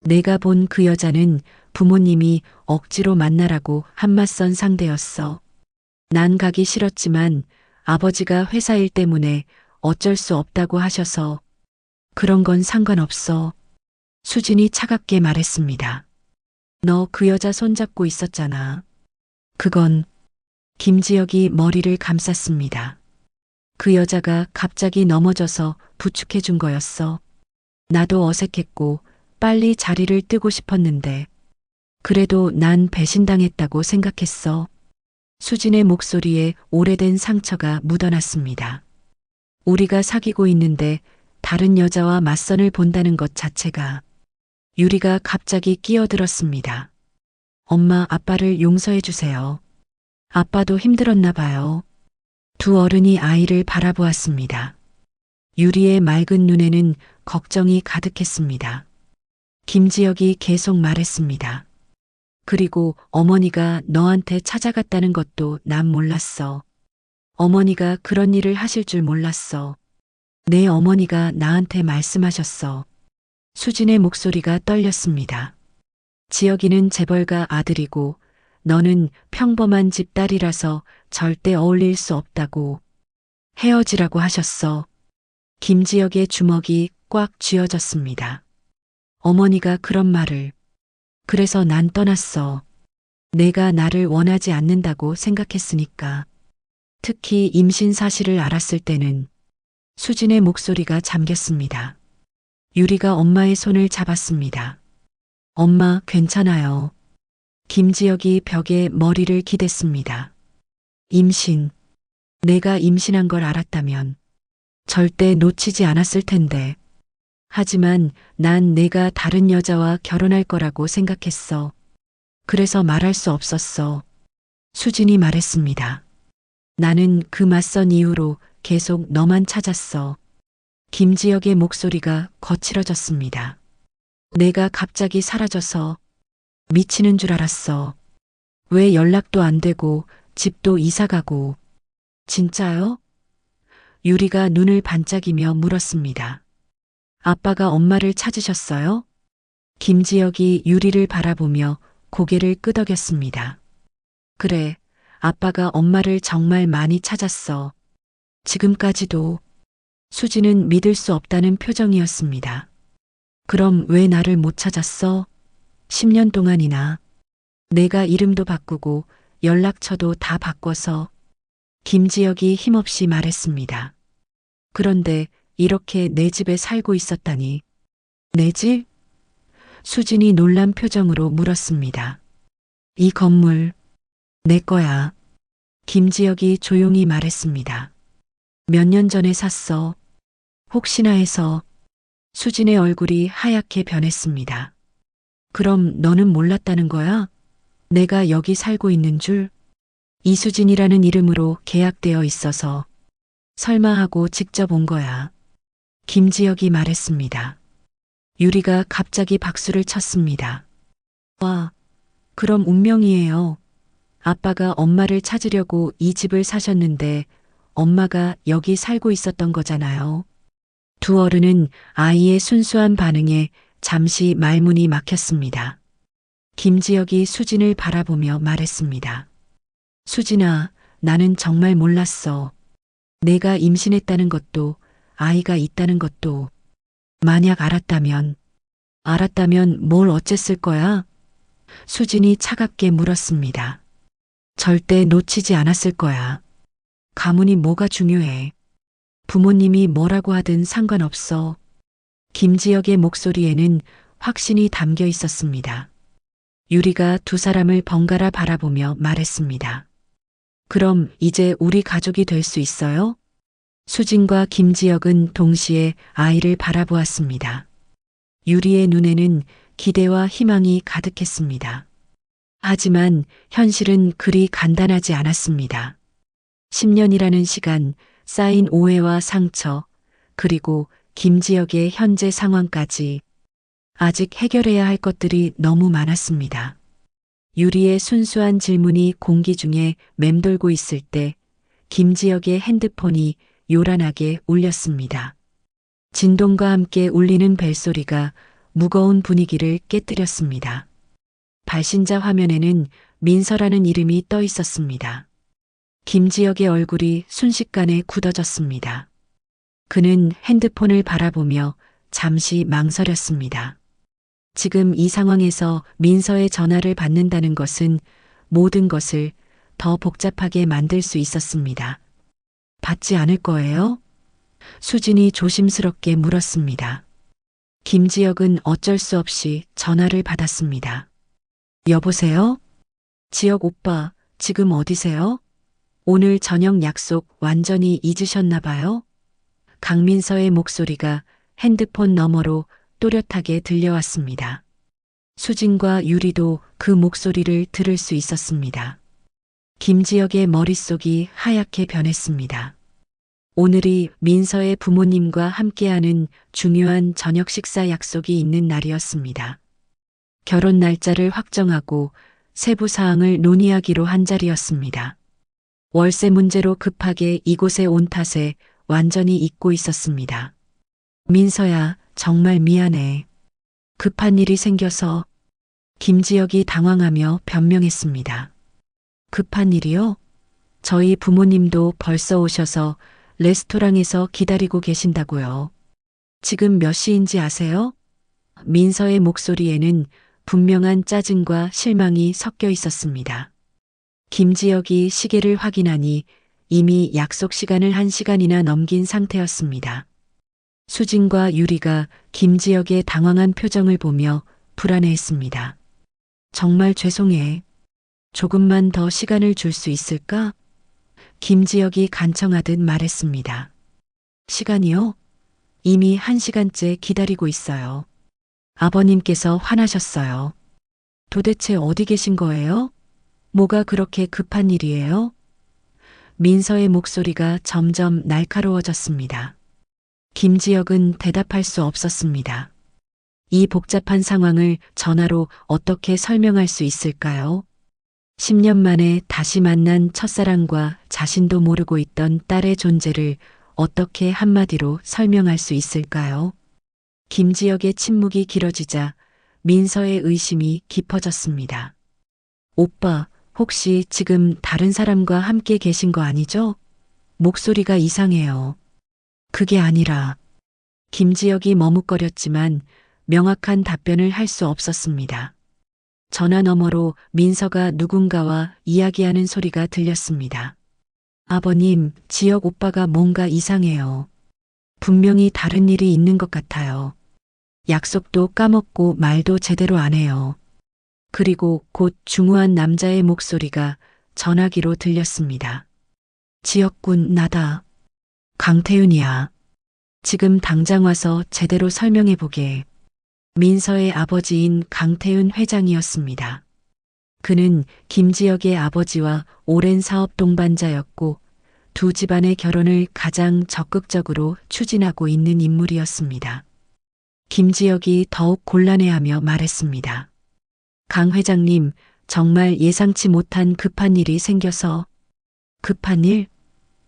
내가 본 그 여자는 부모님이 억지로 만나라고 한맞선 상대였어. 난 가기 싫었지만 아버지가 회사 일 때문에 어쩔 수 없다고 하셔서. 그런 건 상관없어. 수진이 차갑게 말했습니다. 너 그 여자 손잡고 있었잖아. 그건. 김지혁이 머리를 감쌌습니다. 그 여자가 갑자기 넘어져서 부축해 준 거였어. 나도 어색했고 빨리 자리를 뜨고 싶었는데 그래도 난 배신당했다고 생각했어. 수진의 목소리에 오래된 상처가 묻어났습니다. 우리가 사귀고 있는데 다른 여자와 맞선을 본다는 것 자체가. 유리가 갑자기 끼어들었습니다. 엄마, 아빠를 용서해 주세요. 아빠도 힘들었나 봐요. 두 어른이 아이를 바라보았습니다. 유리의 맑은 눈에는 걱정이 가득했습니다. 김지혁이 계속 말했습니다. 그리고 어머니가 너한테 찾아갔다는 것도 난 몰랐어. 어머니가 그런 일을 하실 줄 몰랐어. 내 어머니가 나한테 말씀하셨어. 수진의 목소리가 떨렸습니다. 지혁이는 재벌가 아들이고 너는 평범한 집 딸이라서 절대 어울릴 수 없다고. 헤어지라고 하셨어. 김지혁의 주먹이 꽉 쥐어졌습니다. 어머니가 그런 말을. 그래서 난 떠났어. 내가 나를 원하지 않는다고 생각했으니까. 특히 임신 사실을 알았을 때는 수진의 목소리가 잠겼습니다. 유리가 엄마의 손을 잡았습니다. 엄마, 괜찮아요. 김지혁이 벽에 머리를 기댔습니다. 임신. 내가 임신한 걸 알았다면 절대 놓치지 않았을 텐데. 하지만 난 내가 다른 여자와 결혼할 거라고 생각했어. 그래서 말할 수 없었어. 수진이 말했습니다. 나는 그 맞선 이후로 계속 너만 찾았어. 김지혁의 목소리가 거칠어졌습니다. 내가 갑자기 사라져서 미치는 줄 알았어. 왜 연락도 안 되고 집도 이사 가고. 진짜요? 유리가 눈을 반짝이며 물었습니다. 아빠가 엄마를 찾으셨어요? 김지혁이 유리를 바라보며 고개를 끄덕였습니다. 그래, 아빠가 엄마를 정말 많이 찾았어. 지금까지도. 수지는 믿을 수 없다는 표정이었습니다. 그럼 왜 나를 못 찾았어? 10년 동안이나. 내가 이름도 바꾸고 연락처도 다 바꿔서. 김지혁이 힘없이 말했습니다. 그런데 이렇게 내 집에 살고 있었다니. 내 집? 수진이 놀란 표정으로 물었습니다. 이 건물, 내 거야. 김지혁이 조용히 말했습니다. 몇 년 전에 샀어. 혹시나 해서. 수진의 얼굴이 하얗게 변했습니다. 그럼 너는 몰랐다는 거야? 내가 여기 살고 있는 줄? 이수진이라는 이름으로 계약되어 있어서 설마 하고 직접 온 거야. 김지혁이 말했습니다. 유리가 갑자기 박수를 쳤습니다. 와, 그럼 운명이에요. 아빠가 엄마를 찾으려고 이 집을 사셨는데 엄마가 여기 살고 있었던 거잖아요. 두 어른은 아이의 순수한 반응에 잠시 말문이 막혔습니다. 김지혁이 수진을 바라보며 말했습니다. 수진아, 나는 정말 몰랐어. 내가 임신했다는 것도 아이가 있다는 것도. 만약 알았다면 뭘 어쨌을 거야? 수진이 차갑게 물었습니다. 절대 놓치지 않았을 거야. 가문이 뭐가 중요해. 부모님이 뭐라고 하든 상관없어. 김지혁의 목소리에는 확신이 담겨 있었습니다. 유리가 두 사람을 번갈아 바라보며 말했습니다. 그럼 이제 우리 가족이 될 수 있어요? 수진과 김지혁은 동시에 아이를 바라보았습니다. 유리의 눈에는 기대와 희망이 가득했습니다. 하지만 현실은 그리 간단하지 않았습니다. 10년이라는 시간, 쌓인 오해와 상처, 그리고 김지혁의 현재 상황까지 아직 해결해야 할 것들이 너무 많았습니다. 유리의 순수한 질문이 공기 중에 맴돌고 있을 때 김지혁의 핸드폰이 요란하게 울렸습니다. 진동과 함께 울리는 벨소리가 무거운 분위기를 깨뜨렸습니다. 발신자 화면에는 민서라는 이름이 떠 있었습니다. 김지혁의 얼굴이 순식간에 굳어졌습니다. 그는 핸드폰을 바라보며 잠시 망설였습니다. 지금 이 상황에서 민서의 전화를 받는다는 것은 모든 것을 더 복잡하게 만들 수 있었습니다. 받지 않을 거예요? 수진이 조심스럽게 물었습니다. 김지혁은 어쩔 수 없이 전화를 받았습니다. 여보세요? 지혁 오빠, 지금 어디세요? 오늘 저녁 약속 완전히 잊으셨나 봐요? 강민서의 목소리가 핸드폰 너머로 또렷하게 들려왔습니다. 수진과 유리도 그 목소리를 들을 수 있었습니다. 김지혁의 머릿속이 하얗게 변했습니다. 오늘이 민서의 부모님과 함께하는 중요한 저녁 식사 약속이 있는 날이었습니다. 결혼 날짜를 확정하고 세부 사항을 논의하기로 한 자리였습니다. 월세 문제로 급하게 이곳에 온 탓에 완전히 잊고 있었습니다. 민서야, 정말 미안해. 급한 일이 생겨서. 김지혁이 당황하며 변명했습니다. 급한 일이요? 저희 부모님도 벌써 오셔서 레스토랑에서 기다리고 계신다고요. 지금 몇 시인지 아세요? 민서의 목소리에는 분명한 짜증과 실망이 섞여 있었습니다. 김지혁이 시계를 확인하니 이미 약속 시간을 1시간이나 넘긴 상태였습니다. 수진과 유리가 김지혁의 당황한 표정을 보며 불안해했습니다. 정말 죄송해. 조금만 더 시간을 줄 수 있을까? 김지혁이 간청하듯 말했습니다. 시간이요? 이미 1시간째 기다리고 있어요. 아버님께서 화나셨어요. 도대체 어디 계신 거예요? 뭐가 그렇게 급한 일이에요? 민서의 목소리가 점점 날카로워졌습니다. 김지혁은 대답할 수 없었습니다. 이 복잡한 상황을 전화로 어떻게 설명할 수 있을까요? 10년 만에 다시 만난 첫사랑과 자신도 모르고 있던 딸의 존재를 어떻게 한마디로 설명할 수 있을까요? 김지혁의 침묵이 길어지자 민서의 의심이 깊어졌습니다. 오빠, 혹시 지금 다른 사람과 함께 계신 거 아니죠? 목소리가 이상해요. 그게 아니라 김지혁이 머뭇거렸지만 명확한 답변을 할 수 없었습니다. 전화 너머로 민서가 누군가와 이야기하는 소리가 들렸습니다. 아버님, 지혁 오빠가 뭔가 이상해요. 분명히 다른 일이 있는 것 같아요. 약속도 까먹고 말도 제대로 안 해요. 그리고 곧 중후한 남자의 목소리가 전화기로 들렸습니다. 지혁군, 나다. 강태윤이야. 지금 당장 와서 제대로 설명해보게. 민서의 아버지인 강태윤 회장이었습니다. 그는 김지혁의 아버지와 오랜 사업 동반자였고 두 집안의 결혼을 가장 적극적으로 추진하고 있는 인물이었습니다. 김지혁이 더욱 곤란해하며 말했습니다. 강 회장님, 정말 예상치 못한 급한 일이 생겨서. 급한 일?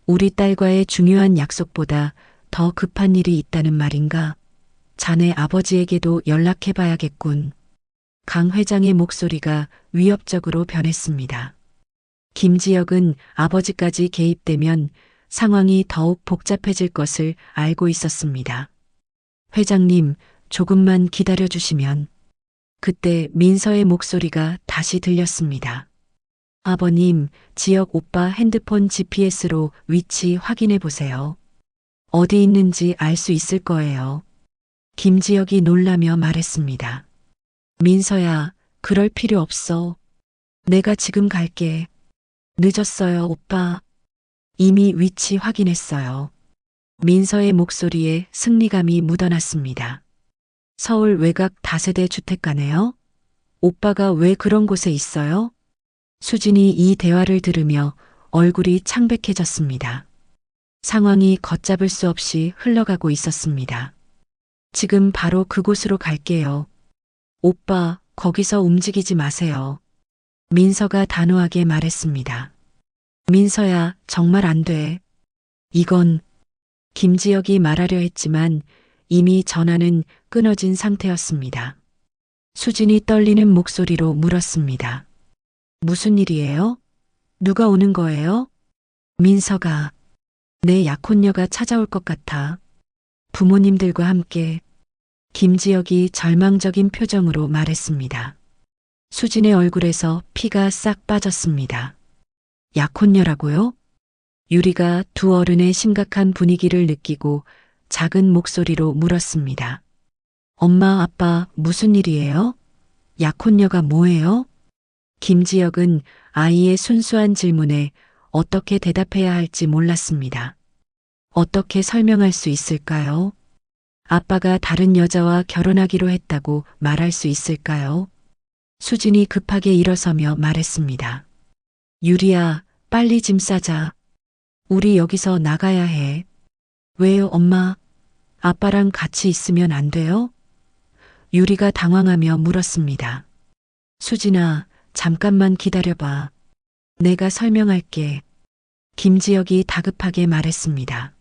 우리 딸과의 중요한 약속보다 더 급한 일이 있다는 말인가? 자네 아버지에게도 연락해봐야겠군. 강 회장의 목소리가 위협적으로 변했습니다. 김지혁은 아버지까지 개입되면 상황이 더욱 복잡해질 것을 알고 있었습니다. 회장님, 조금만 기다려주시면. 그때 민서의 목소리가 다시 들렸습니다. 아버님, 지혁 오빠 핸드폰 GPS로 위치 확인해 보세요. 어디 있는지 알 수 있을 거예요. 김지혁이 놀라며 말했습니다. 민서야, 그럴 필요 없어. 내가 지금 갈게. 늦었어요, 오빠. 이미 위치 확인했어요. 민서의 목소리에 승리감이 묻어났습니다. 서울 외곽 다세대 주택가네요? 오빠가 왜 그런 곳에 있어요? 수진이 이 대화를 들으며 얼굴이 창백해졌습니다. 상황이 걷잡을 수 없이 흘러가고 있었습니다. 지금 바로 그곳으로 갈게요. 오빠, 거기서 움직이지 마세요. 민서가 단호하게 말했습니다. 민서야, 정말 안 돼. 이건 김지혁이 말하려 했지만 이미 전화는 끊어진 상태였습니다. 수진이 떨리는 목소리로 물었습니다. 무슨 일이에요? 누가 오는 거예요? 민서가. 내 약혼녀가 찾아올 것 같아. 부모님들과 함께. 김지혁이 절망적인 표정으로 말했습니다. 수진의 얼굴에서 피가 싹 빠졌습니다. 약혼녀라고요? 유리가 두 어른의 심각한 분위기를 느끼고 작은 목소리로 물었습니다. 엄마, 아빠, 무슨 일이에요? 약혼녀가 뭐예요? 김지혁은 아이의 순수한 질문에 어떻게 대답해야 할지 몰랐습니다. 어떻게 설명할 수 있을까요? 아빠가 다른 여자와 결혼하기로 했다고 말할 수 있을까요? 수진이 급하게 일어서며 말했습니다. 유리야, 빨리 짐 싸자. 우리 여기서 나가야 해. 왜요, 엄마? 아빠랑 같이 있으면 안 돼요? 유리가 당황하며 물었습니다. 수진아, 잠깐만 기다려봐. 내가 설명할게. 김지혁이 다급하게 말했습니다.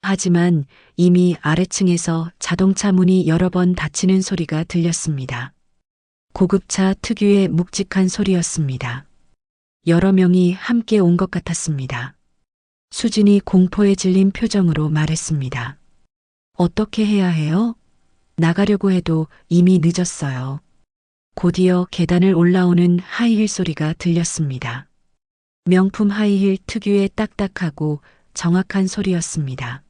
하지만 이미 아래층에서 자동차 문이 여러 번 닫히는 소리가 들렸습니다. 고급차 특유의 묵직한 소리였습니다. 여러 명이 함께 온 것 같았습니다. 수진이 공포에 질린 표정으로 말했습니다. 어떻게 해야 해요? 나가려고 해도 이미 늦었어요. 곧이어 계단을 올라오는 하이힐 소리가 들렸습니다. 명품 하이힐 특유의 딱딱하고 정확한 소리였습니다.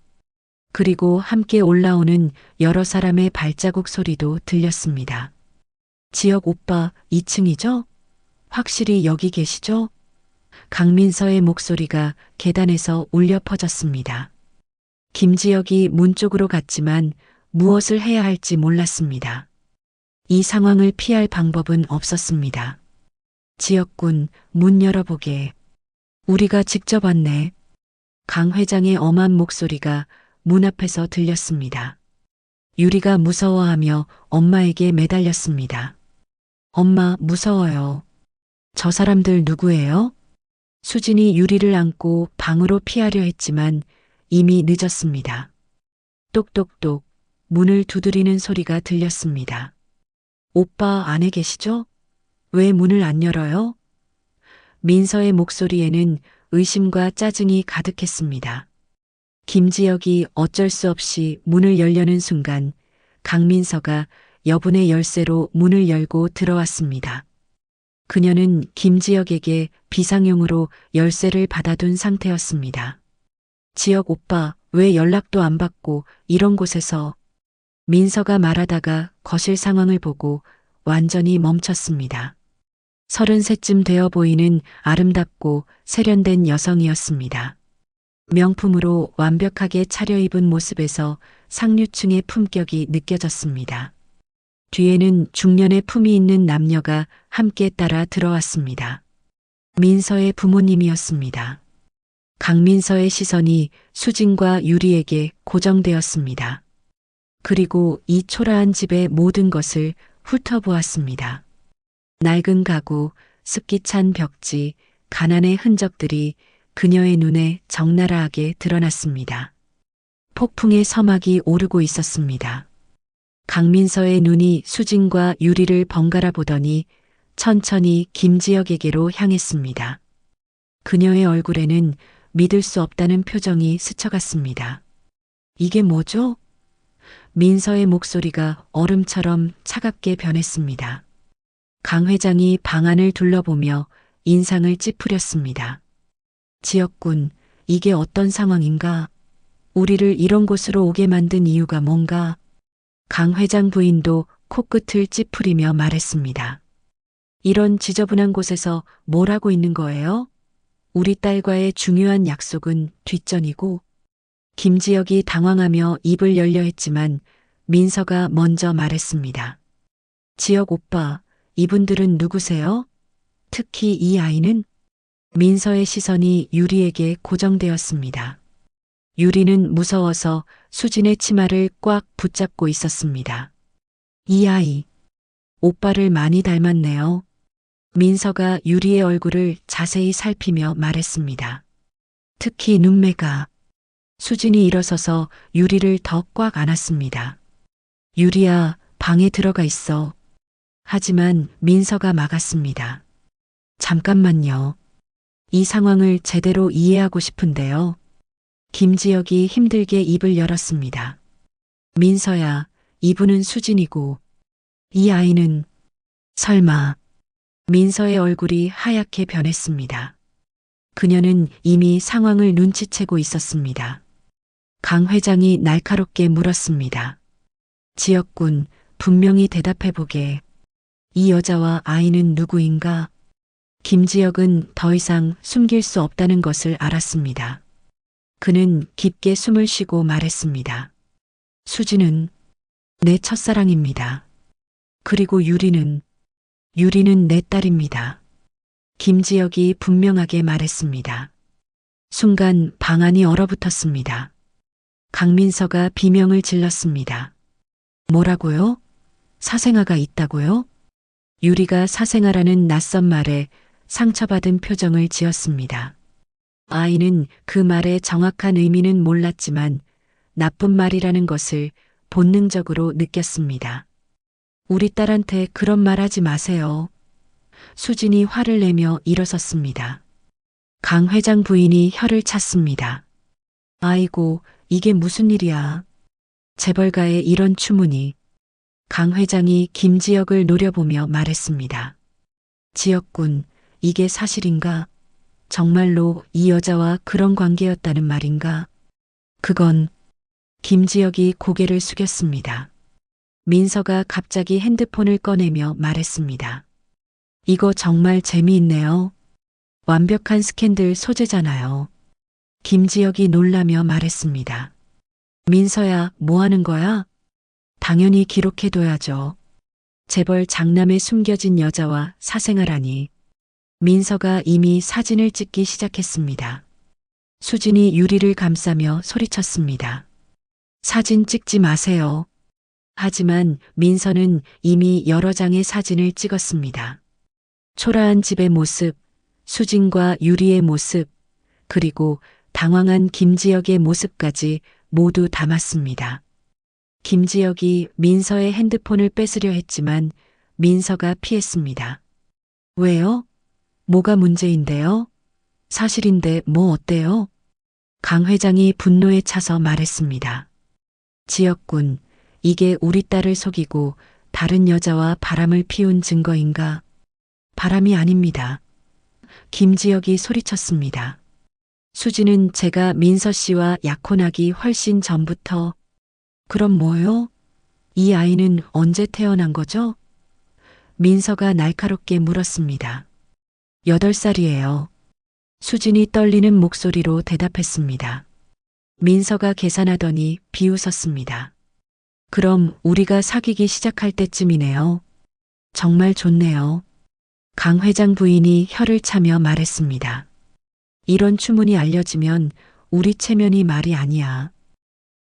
그리고 함께 올라오는 여러 사람의 발자국 소리도 들렸습니다. 지혁 오빠 2층이죠? 확실히 여기 계시죠? 강민서의 목소리가 계단에서 울려 퍼졌습니다. 김지혁이 문 쪽으로 갔지만 무엇을 해야 할지 몰랐습니다. 이 상황을 피할 방법은 없었습니다. 지혁군, 문 열어보게. 우리가 직접 왔네. 강 회장의 엄한 목소리가 문 앞에서 들렸습니다. 유리가 무서워하며 엄마에게 매달렸습니다. 엄마, 무서워요. 저 사람들 누구예요? 수진이 유리를 안고 방으로 피하려 했지만 이미 늦었습니다. 똑똑똑 문을 두드리는 소리가 들렸습니다. 오빠 안에 계시죠? 왜 문을 안 열어요? 민서의 목소리에는 의심과 짜증이 가득했습니다. 김지혁이 어쩔 수 없이 문을 열려는 순간 강민서가 여분의 열쇠로 문을 열고 들어왔습니다. 그녀는 김지혁에게 비상용으로 열쇠를 받아둔 상태였습니다. 지혁 오빠, 왜 연락도 안 받고 이런 곳에서? 민서가 말하다가 거실 상황을 보고 완전히 멈췄습니다. 33쯤 되어 보이는 아름답고 세련된 여성이었습니다. 명품으로 완벽하게 차려입은 모습에서 상류층의 품격이 느껴졌습니다. 뒤에는 중년의 품이 있는 남녀가 함께 따라 들어왔습니다. 민서의 부모님이었습니다. 강민서의 시선이 수진과 유리에게 고정되었습니다. 그리고 이 초라한 집의 모든 것을 훑어보았습니다. 낡은 가구, 습기 찬 벽지, 가난의 흔적들이 그녀의 눈에 적나라하게 드러났습니다. 폭풍의 서막이 오르고 있었습니다. 강민서의 눈이 수진과 유리를 번갈아 보더니 천천히 김지혁에게로 향했습니다. 그녀의 얼굴에는 믿을 수 없다는 표정이 스쳐갔습니다. 이게 뭐죠? 민서의 목소리가 얼음처럼 차갑게 변했습니다. 강 회장이 방 안을 둘러보며 인상을 찌푸렸습니다. 지혁군, 이게 어떤 상황인가? 우리를 이런 곳으로 오게 만든 이유가 뭔가? 강 회장 부인도 코끝을 찌푸리며 말했습니다. 이런 지저분한 곳에서 뭘 하고 있는 거예요? 우리 딸과의 중요한 약속은 뒷전이고. 김지혁이 당황하며 입을 열려 했지만 민서가 먼저 말했습니다. 지혁 오빠, 이분들은 누구세요? 특히 이 아이는? 민서의 시선이 유리에게 고정되었습니다. 유리는 무서워서 수진의 치마를 꽉 붙잡고 있었습니다. 이 아이, 오빠를 많이 닮았네요. 민서가 유리의 얼굴을 자세히 살피며 말했습니다. 특히 눈매가. 수진이 일어서서 유리를 더 꽉 안았습니다. 유리야, 방에 들어가 있어. 하지만 민서가 막았습니다. 잠깐만요. 이 상황을 제대로 이해하고 싶은데요. 김지혁이 힘들게 입을 열었습니다. 민서야, 이분은 수진이고 이 아이는 설마. 민서의 얼굴이 하얗게 변했습니다. 그녀는 이미 상황을 눈치채고 있었습니다. 강 회장이 날카롭게 물었습니다. 지혁군, 분명히 대답해보게. 이 여자와 아이는 누구인가? 김지혁은 더 이상 숨길 수 없다는 것을 알았습니다. 그는 깊게 숨을 쉬고 말했습니다. 수진은 내 첫사랑입니다. 그리고 유리는 내 딸입니다. 김지혁이 분명하게 말했습니다. 순간 방 안이 얼어붙었습니다. 강민서가 비명을 질렀습니다. 뭐라고요? 사생아가 있다고요? 유리가 사생아라는 낯선 말에 상처받은 표정을 지었습니다. 아이는 그 말의 정확한 의미는 몰랐지만 나쁜 말이라는 것을 본능적으로 느꼈습니다. 우리 딸한테 그런 말 하지 마세요. 수진이 화를 내며 일어섰습니다. 강 회장 부인이 혀를 찼습니다. 아이고, 이게 무슨 일이야. 재벌가에 이런 추문이. 강 회장이 김지혁을 노려보며 말했습니다. 지혁군, 이게 사실인가? 정말로 이 여자와 그런 관계였다는 말인가? 그건 김지혁이 고개를 숙였습니다. 민서가 갑자기 핸드폰을 꺼내며 말했습니다. 이거 정말 재미있네요. 완벽한 스캔들 소재잖아요. 김지혁이 놀라며 말했습니다. 민서야, 뭐 하는 거야? 당연히 기록해둬야죠. 재벌 장남에 숨겨진 여자와 사생활하니. 민서가 이미 사진을 찍기 시작했습니다. 수진이 유리를 감싸며 소리쳤습니다. 사진 찍지 마세요. 하지만 민서는 이미 여러 장의 사진을 찍었습니다. 초라한 집의 모습, 수진과 유리의 모습, 그리고 당황한 김지혁의 모습까지 모두 담았습니다. 김지혁이 민서의 핸드폰을 뺏으려 했지만 민서가 피했습니다. 왜요? 뭐가 문제인데요? 사실인데 뭐 어때요? 강 회장이 분노에 차서 말했습니다. 지혁군, 이게 우리 딸을 속이고 다른 여자와 바람을 피운 증거인가? 바람이 아닙니다. 김지혁이 소리쳤습니다. 수지는 제가 민서 씨와 약혼하기 훨씬 전부터. 그럼 뭐요? 이 아이는 언제 태어난 거죠? 민서가 날카롭게 물었습니다. 8살이에요. 수진이 떨리는 목소리로 대답했습니다. 민서가 계산하더니 비웃었습니다. 그럼 우리가 사귀기 시작할 때쯤이네요. 정말 좋네요. 강 회장 부인이 혀를 차며 말했습니다. 이런 추문이 알려지면 우리 체면이 말이 아니야.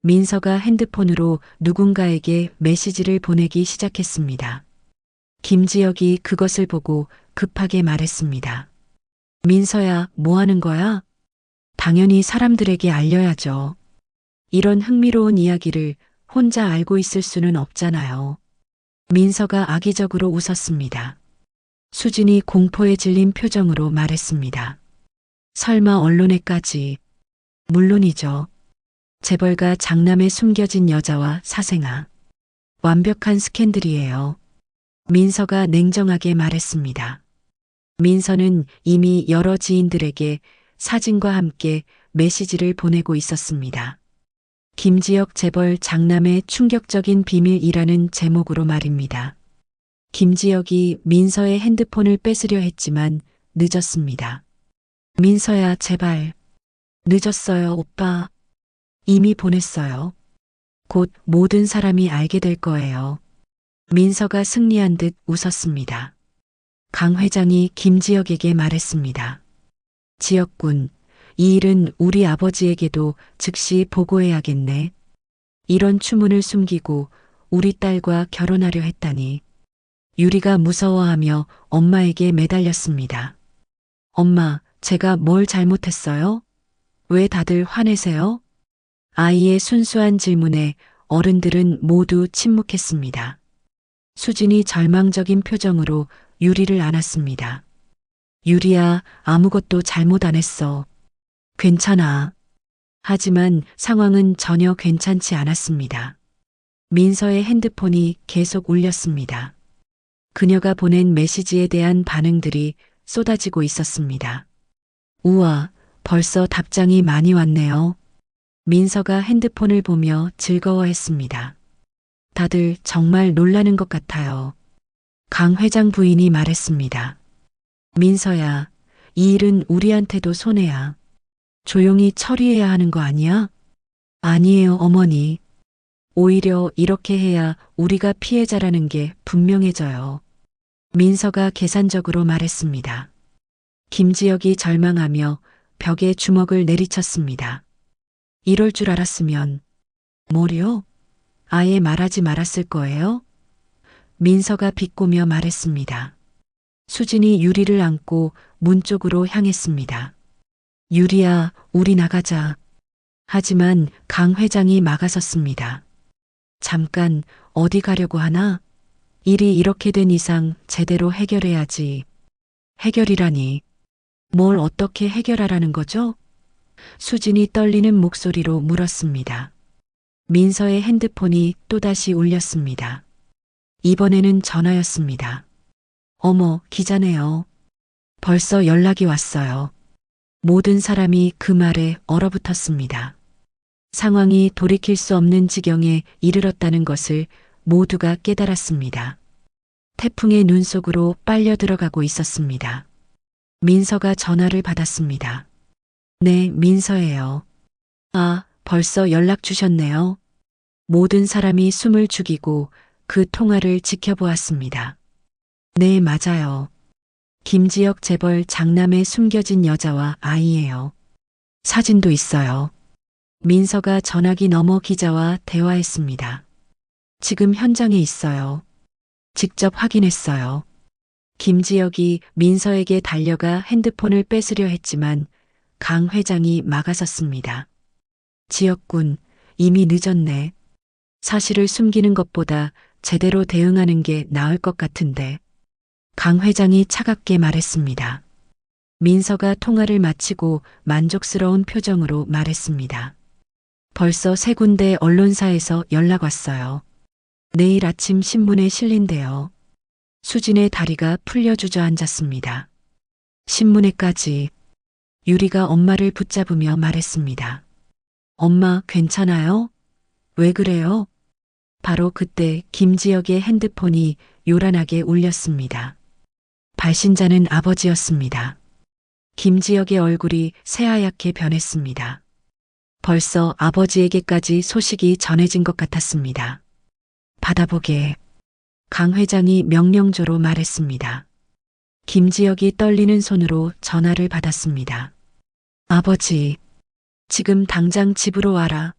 민서가 핸드폰으로 누군가에게 메시지를 보내기 시작했습니다. 김지혁이 그것을 보고 급하게 말했습니다. 민서야, 뭐 하는 거야? 당연히 사람들에게 알려야죠. 이런 흥미로운 이야기를 혼자 알고 있을 수는 없잖아요. 민서가 악의적으로 웃었습니다. 수진이 공포에 질린 표정으로 말했습니다. 설마 언론에까지. 물론이죠. 재벌가 장남에 숨겨진 여자와 사생아. 완벽한 스캔들이에요. 민서가 냉정하게 말했습니다. 민서는 이미 여러 지인들에게 사진과 함께 메시지를 보내고 있었습니다. 김지혁 재벌 장남의 충격적인 비밀이라는 제목으로 말입니다. 김지혁이 민서의 핸드폰을 뺏으려 했지만 늦었습니다. 민서야, 제발. 늦었어요, 오빠. 이미 보냈어요. 곧 모든 사람이 알게 될 거예요. 민서가 승리한 듯 웃었습니다. 강 회장이 김지혁에게 말했습니다. 지혁군, 이 일은 우리 아버지에게도 즉시 보고해야겠네. 이런 추문을 숨기고 우리 딸과 결혼하려 했다니. 유리가 무서워하며 엄마에게 매달렸습니다. 엄마, 제가 뭘 잘못했어요? 왜 다들 화내세요? 아이의 순수한 질문에 어른들은 모두 침묵했습니다. 수진이 절망적인 표정으로 유리를 안았습니다. 유리야, 아무것도 잘못 안 했어. 괜찮아. 하지만 상황은 전혀 괜찮지 않았습니다. 민서의 핸드폰이 계속 울렸습니다. 그녀가 보낸 메시지에 대한 반응들이 쏟아지고 있었습니다. 우와, 벌써 답장이 많이 왔네요. 민서가 핸드폰을 보며 즐거워했습니다. 다들 정말 놀라는 것 같아요. 강 회장 부인이 말했습니다. 민서야, 이 일은 우리한테도 손해야. 조용히 처리해야 하는 거 아니야? 아니에요, 어머니. 오히려 이렇게 해야 우리가 피해자라는 게 분명해져요. 민서가 계산적으로 말했습니다. 김지혁이 절망하며 벽에 주먹을 내리쳤습니다. 이럴 줄 알았으면. 뭐요? 아예 말하지 말았을 거예요? 민서가 비꼬며 말했습니다. 수진이 유리를 안고 문 쪽으로 향했습니다. 유리야, 우리 나가자. 하지만 강 회장이 막아섰습니다. 잠깐, 어디 가려고 하나? 일이 이렇게 된 이상 제대로 해결해야지. 해결이라니. 뭘 어떻게 해결하라는 거죠? 수진이 떨리는 목소리로 물었습니다. 민서의 핸드폰이 또다시 울렸습니다. 이번에는 전화였습니다. 어머, 기자네요. 벌써 연락이 왔어요. 모든 사람이 그 말에 얼어붙었습니다. 상황이 돌이킬 수 없는 지경에 이르렀다는 것을 모두가 깨달았습니다. 태풍의 눈 속으로 빨려 들어가고 있었습니다. 민서가 전화를 받았습니다. 네, 민서예요. 아, 벌써 연락 주셨네요. 모든 사람이 숨을 죽이고 그 통화를 지켜보았습니다. 네, 맞아요. 김지혁 재벌 장남에 숨겨진 여자와 아이예요. 사진도 있어요. 민서가 전화기 너머 기자와 대화했습니다. 지금 현장에 있어요. 직접 확인했어요. 김지혁이 민서에게 달려가 핸드폰을 뺏으려 했지만 강 회장이 막아섰습니다. 지혁군, 이미 늦었네. 사실을 숨기는 것보다 제대로 대응하는 게 나을 것 같은데. 강 회장이 차갑게 말했습니다. 민서가 통화를 마치고 만족스러운 표정으로 말했습니다. 벌써 3군데 언론사에서 연락 왔어요. 내일 아침 신문에 실린대요. 수진의 다리가 풀려 주저앉았습니다. 신문에까지. 유리가 엄마를 붙잡으며 말했습니다. 엄마, 괜찮아요? 왜 그래요? 바로 그때 김지혁의 핸드폰이 요란하게 울렸습니다. 발신자는 아버지였습니다. 김지혁의 얼굴이 새하얗게 변했습니다. 벌써 아버지에게까지 소식이 전해진 것 같았습니다. 받아보게. 강 회장이 명령조로 말했습니다. 김지혁이 떨리는 손으로 전화를 받았습니다. 아버지, 지금 당장 집으로 와라.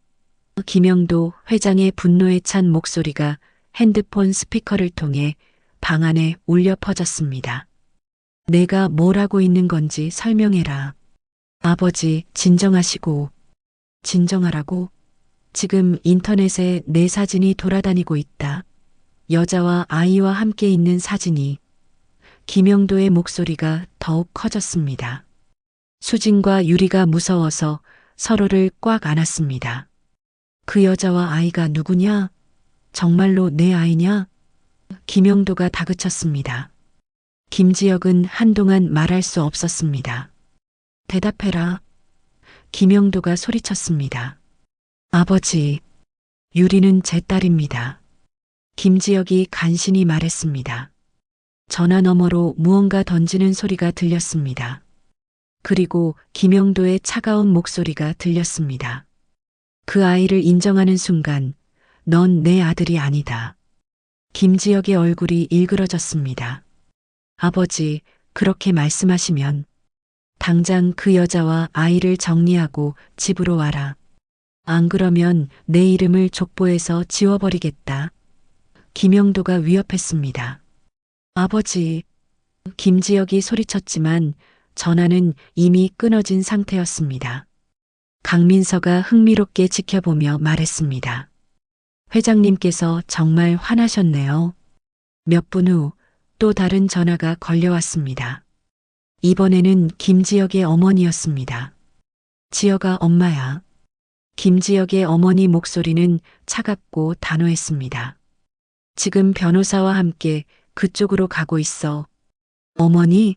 김영도 회장의 분노에 찬 목소리가 핸드폰 스피커를 통해 방 안에 울려 퍼졌습니다. 내가 뭘 하고 있는 건지 설명해라. 아버지, 진정하시고. 진정하라고? 지금 인터넷에 내 사진이 돌아다니고 있다. 여자와 아이와 함께 있는 사진이. 김영도의 목소리가 더욱 커졌습니다. 수진과 유리가 무서워서 서로를 꽉 안았습니다. 그 여자와 아이가 누구냐? 정말로 내 아이냐? 김영도가 다그쳤습니다. 김지혁은 한동안 말할 수 없었습니다. 대답해라. 김영도가 소리쳤습니다. 아버지, 유리는 제 딸입니다. 김지혁이 간신히 말했습니다. 전화 너머로 무언가 던지는 소리가 들렸습니다. 그리고 김영도의 차가운 목소리가 들렸습니다. 그 아이를 인정하는 순간, 넌 내 아들이 아니다. 김지혁의 얼굴이 일그러졌습니다. 아버지, 그렇게 말씀하시면 당장 그 여자와 아이를 정리하고 집으로 와라. 안 그러면 내 이름을 족보에서 지워버리겠다. 김영도가 위협했습니다. 아버지, 김지혁이 소리쳤지만 전화는 이미 끊어진 상태였습니다. 강민서가 흥미롭게 지켜보며 말했습니다. 회장님께서 정말 화나셨네요. 몇 분 후 또 다른 전화가 걸려왔습니다. 이번에는 김지혁의 어머니였습니다. 지혁아, 엄마야. 김지혁의 어머니 목소리는 차갑고 단호했습니다. 지금 변호사와 함께 그쪽으로 가고 있어. 어머니?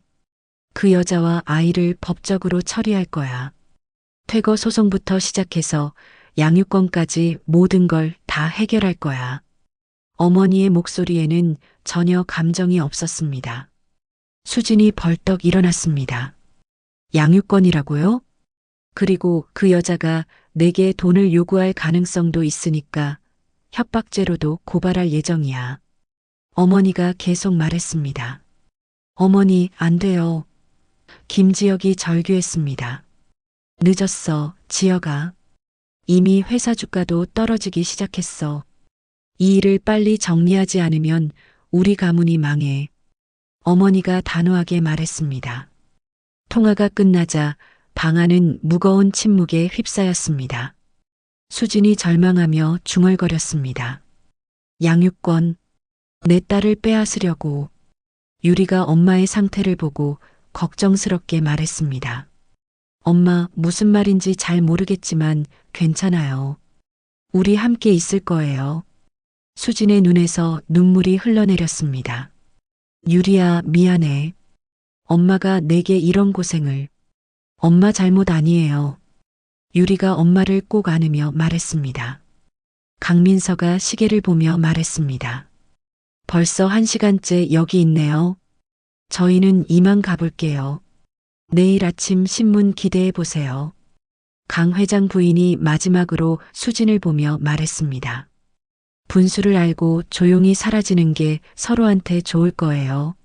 그 여자와 아이를 법적으로 처리할 거야. 퇴거 소송부터 시작해서 양육권까지 모든 걸 다 해결할 거야. 어머니의 목소리에는 전혀 감정이 없었습니다. 수진이 벌떡 일어났습니다. 양육권이라고요? 그리고 그 여자가 내게 돈을 요구할 가능성도 있으니까 협박죄로도 고발할 예정이야. 어머니가 계속 말했습니다. 어머니, 안 돼요. 김지혁이 절규했습니다. 늦었어, 지혁아. 이미 회사 주가도 떨어지기 시작했어. 이 일을 빨리 정리하지 않으면 우리 가문이 망해. 어머니가 단호하게 말했습니다. 통화가 끝나자 방 안은 무거운 침묵에 휩싸였습니다. 수진이 절망하며 중얼거렸습니다. 양육권, 내 딸을 빼앗으려고. 유리가 엄마의 상태를 보고 걱정스럽게 말했습니다. 엄마, 무슨 말인지 잘 모르겠지만 괜찮아요. 우리 함께 있을 거예요. 수진의 눈에서 눈물이 흘러내렸습니다. 유리야, 미안해. 엄마가 내게 이런 고생을. 엄마 잘못 아니에요. 유리가 엄마를 꼭 안으며 말했습니다. 강민서가 시계를 보며 말했습니다. 벌써 1시간째 여기 있네요. 저희는 이만 가볼게요. 내일 아침 신문 기대해 보세요. 강 회장 부인이 마지막으로 수진을 보며 말했습니다. 분수를 알고 조용히 사라지는 게 서로한테 좋을 거예요.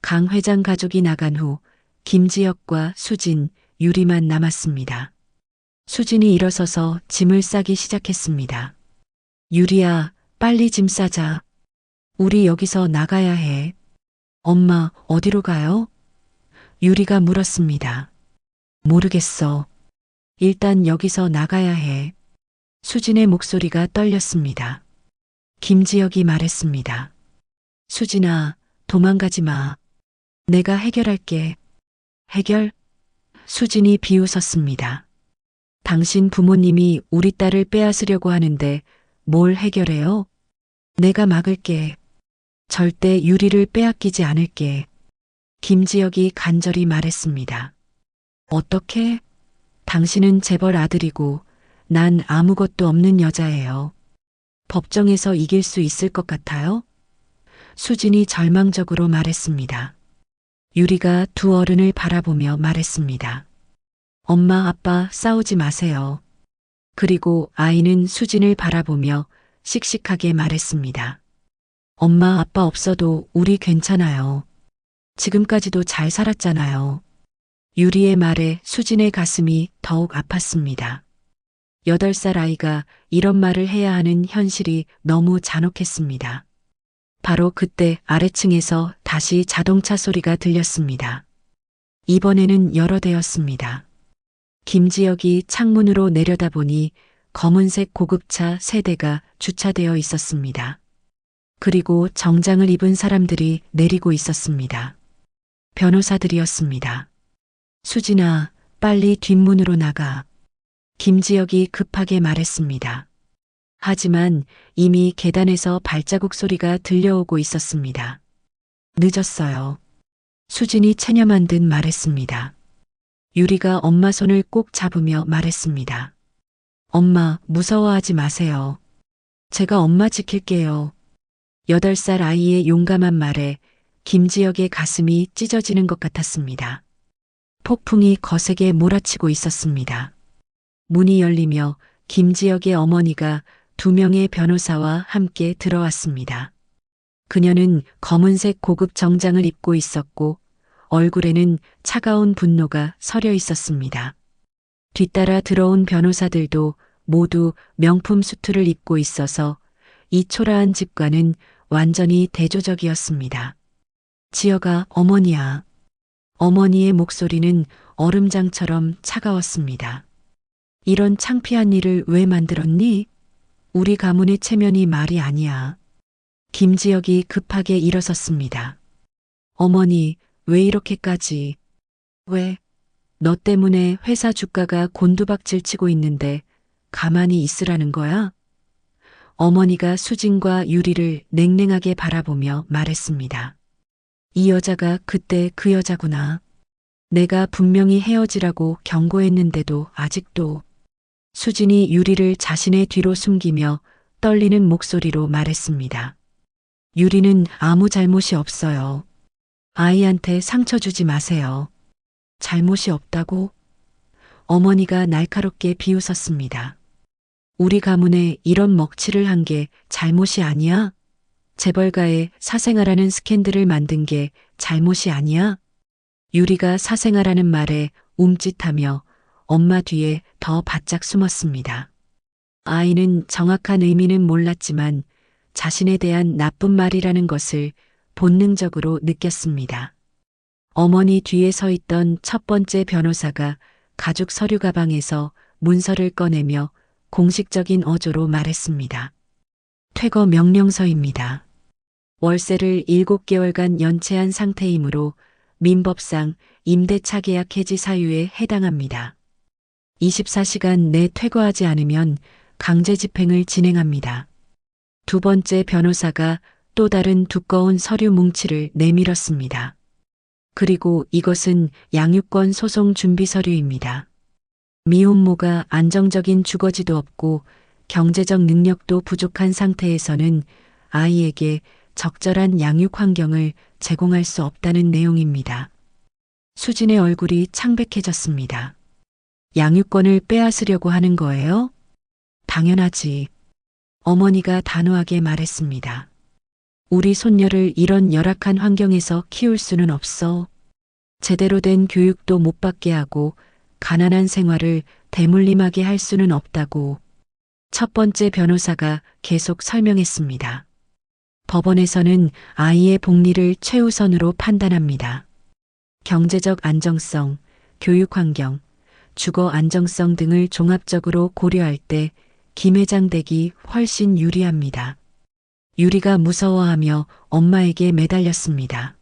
강 회장 가족이 나간 후 김지혁과 수진, 유리만 남았습니다. 수진이 일어서서 짐을 싸기 시작했습니다. 유리야, 빨리 짐 싸자. 우리 여기서 나가야 해. 엄마, 어디로 가요? 유리가 물었습니다. 모르겠어. 일단 여기서 나가야 해. 수진의 목소리가 떨렸습니다. 김지혁이 말했습니다. 수진아, 도망가지 마. 내가 해결할게. 해결? 수진이 비웃었습니다. 당신 부모님이 우리 딸을 빼앗으려고 하는데 뭘 해결해요? 내가 막을게. 절대 유리를 빼앗기지 않을게. 김지혁이 간절히 말했습니다. 어떻게? 당신은 재벌 아들이고 난 아무것도 없는 여자예요. 법정에서 이길 수 있을 것 같아요? 수진이 절망적으로 말했습니다. 유리가 두 어른을 바라보며 말했습니다. 엄마, 아빠 싸우지 마세요. 그리고 아이는 수진을 바라보며 씩씩하게 말했습니다. 엄마, 아빠 없어도 우리 괜찮아요. 지금까지도 잘 살았잖아요. 유리의 말에 수진의 가슴이 더욱 아팠습니다. 8살 아이가 이런 말을 해야 하는 현실이 너무 잔혹했습니다. 바로 그때 아래층에서 다시 자동차 소리가 들렸습니다. 이번에는 여러 대였습니다. 김지혁이 창문으로 내려다보니 검은색 고급차 3대가 주차되어 있었습니다. 그리고 정장을 입은 사람들이 내리고 있었습니다. 변호사들이었습니다. 수진아, 빨리 뒷문으로 나가. 김지혁이 급하게 말했습니다. 하지만 이미 계단에서 발자국 소리가 들려오고 있었습니다. 늦었어요. 수진이 체념한 듯 말했습니다. 유리가 엄마 손을 꼭 잡으며 말했습니다. 엄마, 무서워하지 마세요. 제가 엄마 지킬게요. 8살 아이의 용감한 말에 김지혁의 가슴이 찢어지는 것 같았습니다. 폭풍이 거세게 몰아치고 있었습니다. 문이 열리며 김지혁의 어머니가 2명의 변호사와 함께 들어왔습니다. 그녀는 검은색 고급 정장을 입고 있었고 얼굴에는 차가운 분노가 서려 있었습니다. 뒤따라 들어온 변호사들도 모두 명품 수트를 입고 있어서 이 초라한 집과는 완전히 대조적이었습니다. 지혁아, 어머니야. 어머니의 목소리는 얼음장처럼 차가웠습니다. 이런 창피한 일을 왜 만들었니? 우리 가문의 체면이 말이 아니야. 김지혁이 급하게 일어섰습니다. 어머니, 왜 이렇게까지? 왜? 너 때문에 회사 주가가 곤두박질 치고 있는데 가만히 있으라는 거야? 어머니가 수진과 유리를 냉랭하게 바라보며 말했습니다. 이 여자가 그때 그 여자구나. 내가 분명히 헤어지라고 경고했는데도 아직도. 수진이 유리를 자신의 뒤로 숨기며 떨리는 목소리로 말했습니다. 유리는 아무 잘못이 없어요. 아이한테 상처 주지 마세요. 잘못이 없다고? 어머니가 날카롭게 비웃었습니다. 우리 가문에 이런 먹칠을 한 게 잘못이 아니야? 재벌가에 사생아라는 스캔들을 만든 게 잘못이 아니야? 유리가 사생아라는 말에 움찔하며 엄마 뒤에 더 바짝 숨었습니다. 아이는 정확한 의미는 몰랐지만 자신에 대한 나쁜 말이라는 것을 본능적으로 느꼈습니다. 어머니 뒤에 서 있던 첫 번째 변호사가 가죽 서류 가방에서 문서를 꺼내며 공식적인 어조로 말했습니다. 퇴거 명령서입니다. 월세를 7개월간 연체한 상태이므로 민법상 임대차 계약 해지 사유에 해당합니다. 24시간 내 퇴거하지 않으면 강제 집행을 진행합니다. 두 번째 변호사가 또 다른 두꺼운 서류 뭉치를 내밀었습니다. 그리고 이것은 양육권 소송 준비 서류입니다. 미혼모가 안정적인 주거지도 없고 경제적 능력도 부족한 상태에서는 아이에게 적절한 양육 환경을 제공할 수 없다는 내용입니다. 수진의 얼굴이 창백해졌습니다. 양육권을 빼앗으려고 하는 거예요? 당연하지. 어머니가 단호하게 말했습니다. 우리 손녀를 이런 열악한 환경에서 키울 수는 없어. 제대로 된 교육도 못 받게 하고 가난한 생활을 대물림하게 할 수는 없다고. 첫 번째 변호사가 계속 설명했습니다. 법원에서는 아이의 복리를 최우선으로 판단합니다. 경제적 안정성, 교육 환경, 주거 안정성 등을 종합적으로 고려할 때 김 회장 댁이 훨씬 유리합니다. 유리가 무서워하며 엄마에게 매달렸습니다.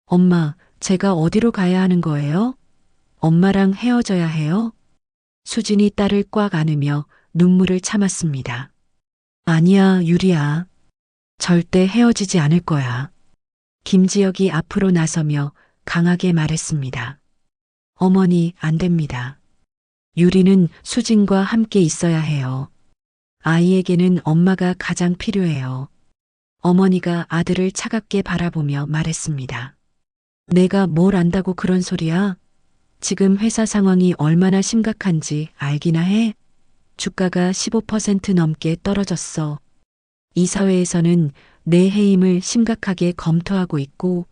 엄마, 제가 어디로 가야 하는 거예요? 엄마랑 헤어져야 해요? 수진이 딸을 꽉 안으며 눈물을 참았습니다. 아니야, 유리야. 절대 헤어지지 않을 거야. 김지혁이 앞으로 나서며 강하게 말했습니다. 어머니, 안 됩니다. 유리는 수진과 함께 있어야 해요. 아이에게는 엄마가 가장 필요해요. 어머니가 아들을 차갑게 바라보며 말했습니다. 내가 뭘 안다고 그런 소리야? 지금 회사 상황이 얼마나 심각한지 알기나 해? 주가가 15% 넘게 떨어졌어. 이 사회에서는 내 해임을 심각하게 검토하고 있고,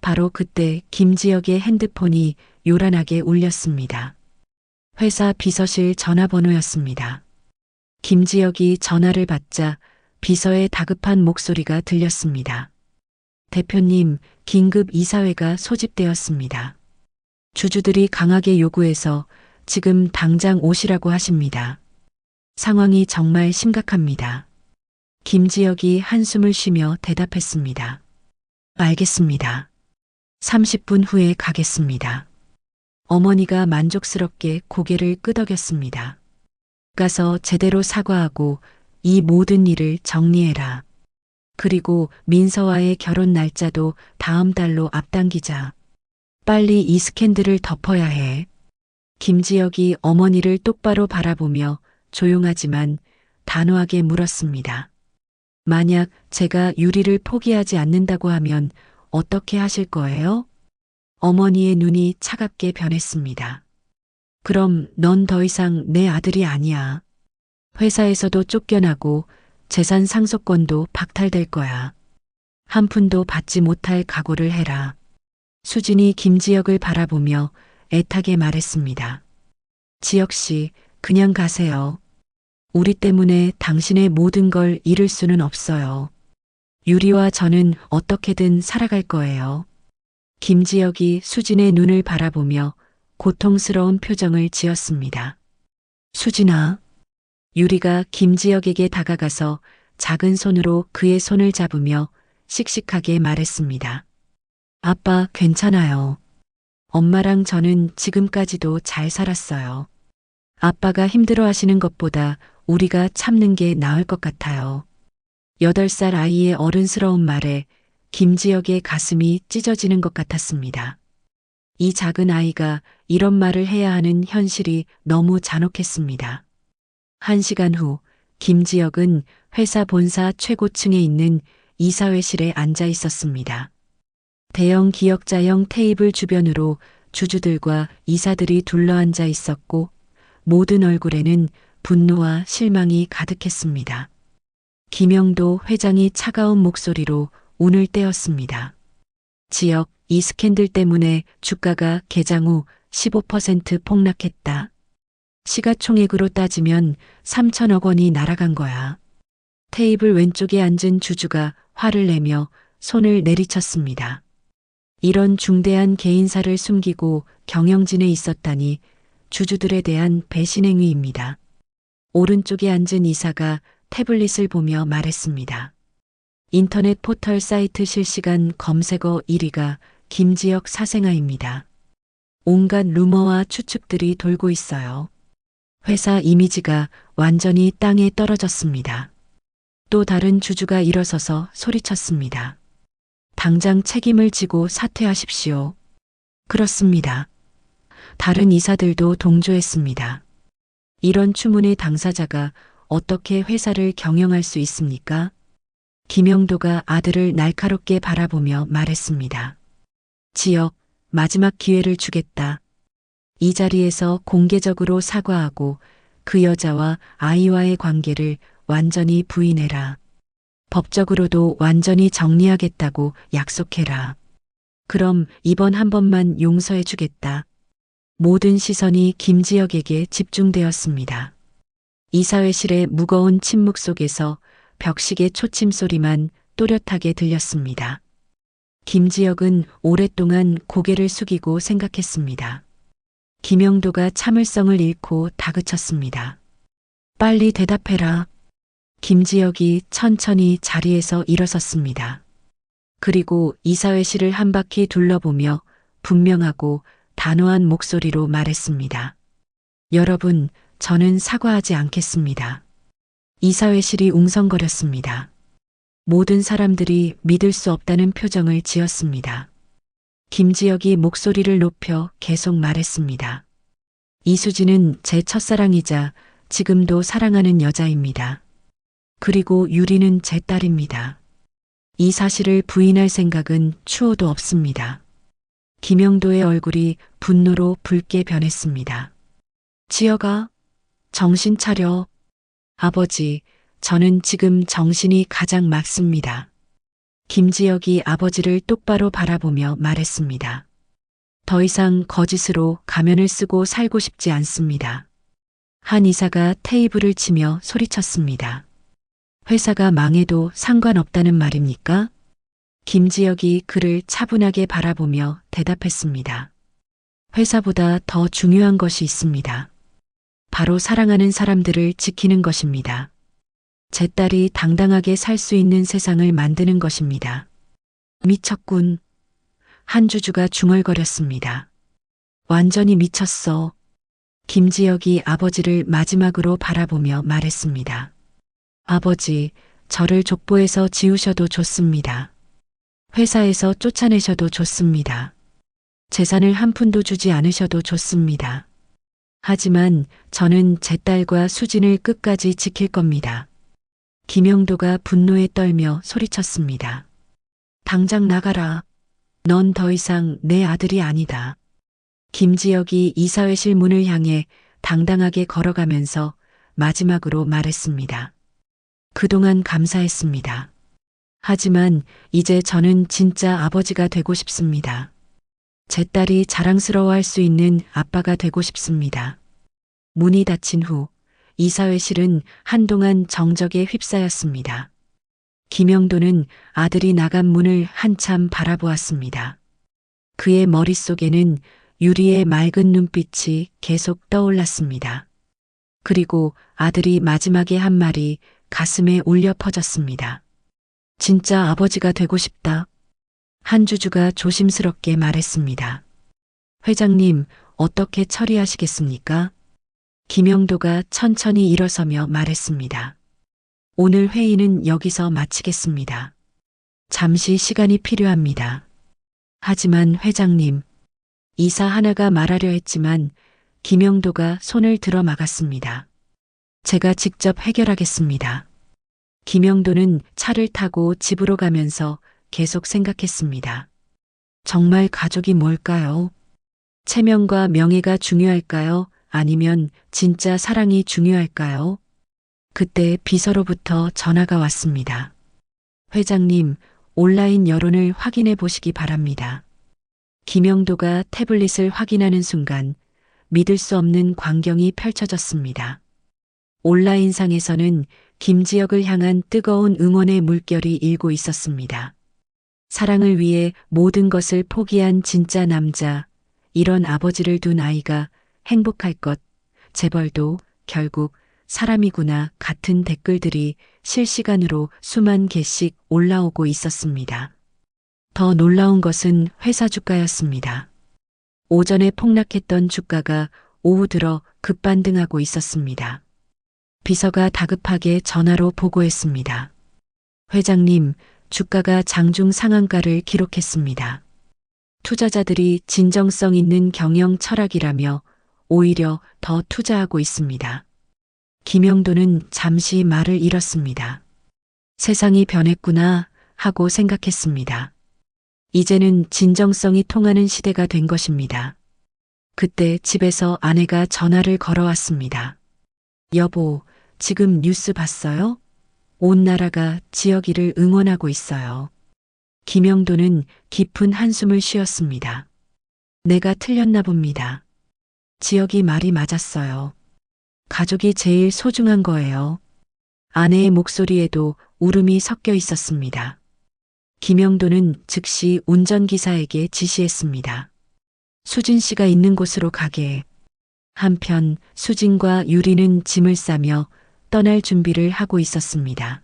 바로 그때 김지혁의 핸드폰이 요란하게 울렸습니다. 회사 비서실 전화번호였습니다. 김지혁이 전화를 받자 비서의 다급한 목소리가 들렸습니다. 대표님, 긴급 이사회가 소집되었습니다. 주주들이 강하게 요구해서 지금 당장 오시라고 하십니다. 상황이 정말 심각합니다. 김지혁이 한숨을 쉬며 대답했습니다. 알겠습니다. 30분 후에 가겠습니다. 어머니가 만족스럽게 고개를 끄덕였습니다. 가서 제대로 사과하고 이 모든 일을 정리해라. 그리고 민서와의 결혼 날짜도 다음 달로 앞당기자. 빨리 이 스캔들을 덮어야 해. 김지혁이 어머니를 똑바로 바라보며 조용하지만 단호하게 물었습니다. 만약 제가 유리를 포기하지 않는다고 하면 어떻게 하실 거예요? 어머니의 눈이 차갑게 변했습니다. 그럼 넌 더 이상 내 아들이 아니야. 회사에서도 쫓겨나고 재산 상속권도 박탈될 거야. 한 푼도 받지 못할 각오를 해라. 수진이 김지혁을 바라보며 애타게 말했습니다. 지혁 씨, 그냥 가세요. 우리 때문에 당신의 모든 걸 잃을 수는 없어요. 유리와 저는 어떻게든 살아갈 거예요. 김지혁이 수진의 눈을 바라보며 고통스러운 표정을 지었습니다. 수진아. 유리가 김지혁에게 다가가서 작은 손으로 그의 손을 잡으며 씩씩하게 말했습니다. 아빠, 괜찮아요. 엄마랑 저는 지금까지도 잘 살았어요. 아빠가 힘들어 하시는 것보다 우리가 참는 게 나을 것 같아요. 8살 아이의 어른스러운 말에 김지혁의 가슴이 찢어지는 것 같았습니다. 이 작은 아이가 이런 말을 해야 하는 현실이 너무 잔혹했습니다. 1시간 후 김지혁은 회사 본사 최고층에 있는 이사회실에 앉아 있었습니다. 대형 기역자형 테이블 주변으로 주주들과 이사들이 둘러앉아 있었고 모든 얼굴에는 분노와 실망이 가득했습니다. 김영도 회장이 차가운 목소리로 운을 떼었습니다. 지역, 이 스캔들 때문에 주가가 개장 후 15% 폭락했다. 시가총액으로 따지면 3천억 원이 날아간 거야. 테이블 왼쪽에 앉은 주주가 화를 내며 손을 내리쳤습니다. 이런 중대한 개인사를 숨기고 경영진에 있었다니 주주들에 대한 배신 행위입니다. 오른쪽에 앉은 이사가 태블릿을 보며 말했습니다. 인터넷 포털 사이트 실시간 검색어 1위가 김지혁 사생아입니다. 온갖 루머와 추측들이 돌고 있어요. 회사 이미지가 완전히 땅에 떨어졌습니다. 또 다른 주주가 일어서서 소리쳤습니다. 당장 책임을 지고 사퇴하십시오. 그렇습니다. 다른 이사들도 동조했습니다. 이런 추문의 당사자가 어떻게 회사를 경영할 수 있습니까? 김영도가 아들을 날카롭게 바라보며 말했습니다. 지혁, 마지막 기회를 주겠다. 이 자리에서 공개적으로 사과하고 그 여자와 아이와의 관계를 완전히 부인해라. 법적으로도 완전히 정리하겠다고 약속해라. 그럼 이번 한 번만 용서해 주겠다. 모든 시선이 김지혁에게 집중되었습니다. 이사회실의 무거운 침묵 속에서 벽식의 초침 소리만 또렷하게 들렸습니다. 김지혁은 오랫동안 고개를 숙이고 생각했습니다. 김영도가 참을성을 잃고 다그쳤습니다. 빨리 대답해라. 김지혁이 천천히 자리에서 일어섰습니다. 그리고 이사회실을 한 바퀴 둘러보며 분명하고 단호한 목소리로 말했습니다. 여러분, 저는 사과하지 않겠습니다. 이사회실이 웅성거렸습니다. 모든 사람들이 믿을 수 없다는 표정을 지었습니다. 김지혁이 목소리를 높여 계속 말했습니다. 이수진은 제 첫사랑이자 지금도 사랑하는 여자입니다. 그리고 유리는 제 딸입니다. 이 사실을 부인할 생각은 추호도 없습니다. 김영도의 얼굴이 분노로 붉게 변했습니다. 지혁아, 정신 차려. 아버지, 저는 지금 정신이 가장 맑습니다. 김지혁이 아버지를 똑바로 바라보며 말했습니다. 더 이상 거짓으로 가면을 쓰고 살고 싶지 않습니다. 한 이사가 테이블을 치며 소리쳤습니다. 회사가 망해도 상관없다는 말입니까? 김지혁이 그를 차분하게 바라보며 대답했습니다. 회사보다 더 중요한 것이 있습니다. 바로 사랑하는 사람들을 지키는 것입니다. 제 딸이 당당하게 살 수 있는 세상을 만드는 것입니다. 미쳤군. 한 주주가 중얼거렸습니다. 완전히 미쳤어. 김지혁이 아버지를 마지막으로 바라보며 말했습니다. 아버지, 저를 족보에서 지우셔도 좋습니다. 회사에서 쫓아내셔도 좋습니다. 재산을 한 푼도 주지 않으셔도 좋습니다. 하지만 저는 제 딸과 수진을 끝까지 지킬 겁니다. 김영도가 분노에 떨며 소리쳤습니다. 당장 나가라. 넌 더 이상 내 아들이 아니다. 김지혁이 이사회실 문을 향해 당당하게 걸어가면서 마지막으로 말했습니다. 그동안 감사했습니다. 하지만 이제 저는 진짜 아버지가 되고 싶습니다. 제 딸이 자랑스러워할 수 있는 아빠가 되고 싶습니다. 문이 닫힌 후 이사회실은 한동안 정적에 휩싸였습니다. 김영도는 아들이 나간 문을 한참 바라보았습니다. 그의 머릿속에는 유리의 맑은 눈빛이 계속 떠올랐습니다. 그리고 아들이 마지막에 한 말이 가슴에 울려 퍼졌습니다. 진짜 아버지가 되고 싶다. 한 주주가 조심스럽게 말했습니다. 회장님, 어떻게 처리하시겠습니까? 김영도가 천천히 일어서며 말했습니다. 오늘 회의는 여기서 마치겠습니다. 잠시 시간이 필요합니다. 하지만 회장님, 이사 하나가 말하려 했지만 김영도가 손을 들어 막았습니다. 제가 직접 해결하겠습니다. 김영도는 차를 타고 집으로 가면서 계속 생각했습니다. 정말 가족이 뭘까요? 체면과 명예가 중요할까요? 아니면 진짜 사랑이 중요할까요? 그때 비서로부터 전화가 왔습니다. 회장님, 온라인 여론을 확인해 보시기 바랍니다. 김영도가 태블릿을 확인하는 순간 믿을 수 없는 광경이 펼쳐졌습니다. 온라인상에서는 김지혁을 향한 뜨거운 응원의 물결이 일고 있었습니다. 사랑을 위해 모든 것을 포기한 진짜 남자, 이런 아버지를 둔 아이가 행복할 것, 재벌도 결국 사람이구나 같은 댓글들이 실시간으로 수만 개씩 올라오고 있었습니다. 더 놀라운 것은 회사 주가였습니다. 오전에 폭락했던 주가가 오후 들어 급반등하고 있었습니다. 비서가 다급하게 전화로 보고했습니다. 회장님, 주가가 장중 상한가를 기록했습니다. 투자자들이 진정성 있는 경영 철학이라며 오히려 더 투자하고 있습니다. 김영도는 잠시 말을 잃었습니다. 세상이 변했구나 하고 생각했습니다. 이제는 진정성이 통하는 시대가 된 것입니다. 그때 집에서 아내가 전화를 걸어왔습니다. 여보, 지금 뉴스 봤어요? 온 나라가 지혁이를 응원하고 있어요. 김영도는 깊은 한숨을 쉬었습니다. 내가 틀렸나 봅니다. 지혁이 말이 맞았어요. 가족이 제일 소중한 거예요. 아내의 목소리에도 울음이 섞여 있었습니다. 김영도는 즉시 운전기사에게 지시했습니다. 수진 씨가 있는 곳으로 가게. 한편 수진과 유리는 짐을 싸며 떠날 준비를 하고 있었습니다.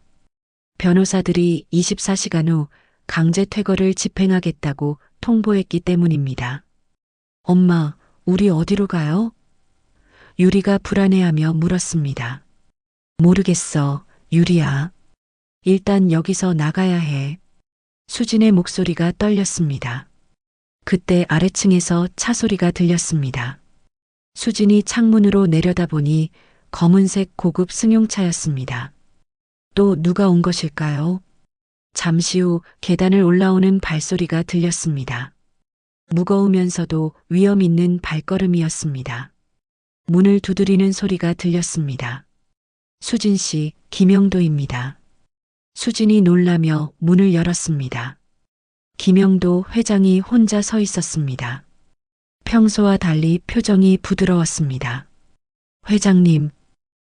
변호사들이 24시간 후 강제 퇴거를 집행하겠다고 통보했기 때문입니다. 엄마, 우리 어디로 가요? 유리가 불안해하며 물었습니다. 모르겠어, 유리야. 일단 여기서 나가야 해. 수진의 목소리가 떨렸습니다. 그때 아래층에서 차 소리가 들렸습니다. 수진이 창문으로 내려다보니 검은색 고급 승용차였습니다. 또 누가 온 것일까요? 잠시 후 계단을 올라오는 발소리가 들렸습니다. 무거우면서도 위험 있는 발걸음이었습니다. 문을 두드리는 소리가 들렸습니다. 수진 씨, 김영도입니다. 수진이 놀라며 문을 열었습니다. 김영도 회장이 혼자 서 있었습니다. 평소와 달리 표정이 부드러웠습니다. 회장님,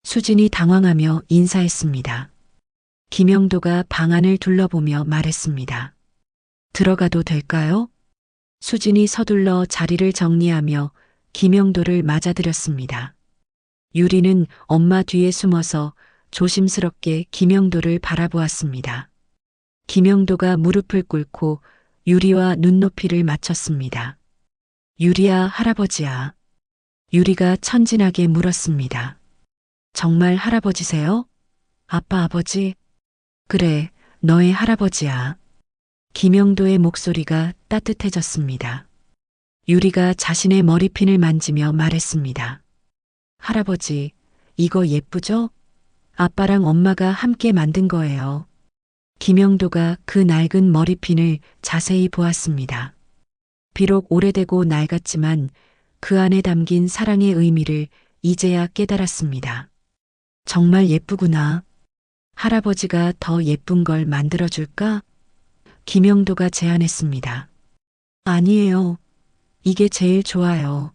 수진이 당황하며 인사했습니다. 김영도가 방 안을 둘러보며 말했습니다. 들어가도 될까요? 수진이 서둘러 자리를 정리하며 김영도를 맞아들였습니다. 유리는 엄마 뒤에 숨어서 조심스럽게 김영도를 바라보았습니다. 김영도가 무릎을 꿇고 유리와 눈높이를 맞췄습니다. 유리야, 할아버지야. 유리가 천진하게 물었습니다. 정말 할아버지세요? 아빠, 아버지? 그래, 너의 할아버지야. 김영도의 목소리가 따뜻해졌습니다. 유리가 자신의 머리핀을 만지며 말했습니다. 할아버지, 이거 예쁘죠? 아빠랑 엄마가 함께 만든 거예요. 김영도가 그 낡은 머리핀을 자세히 보았습니다. 비록 오래되고 낡았지만 그 안에 담긴 사랑의 의미를 이제야 깨달았습니다. 정말 예쁘구나. 할아버지가 더 예쁜 걸 만들어줄까? 김영도가 제안했습니다. 아니에요. 이게 제일 좋아요.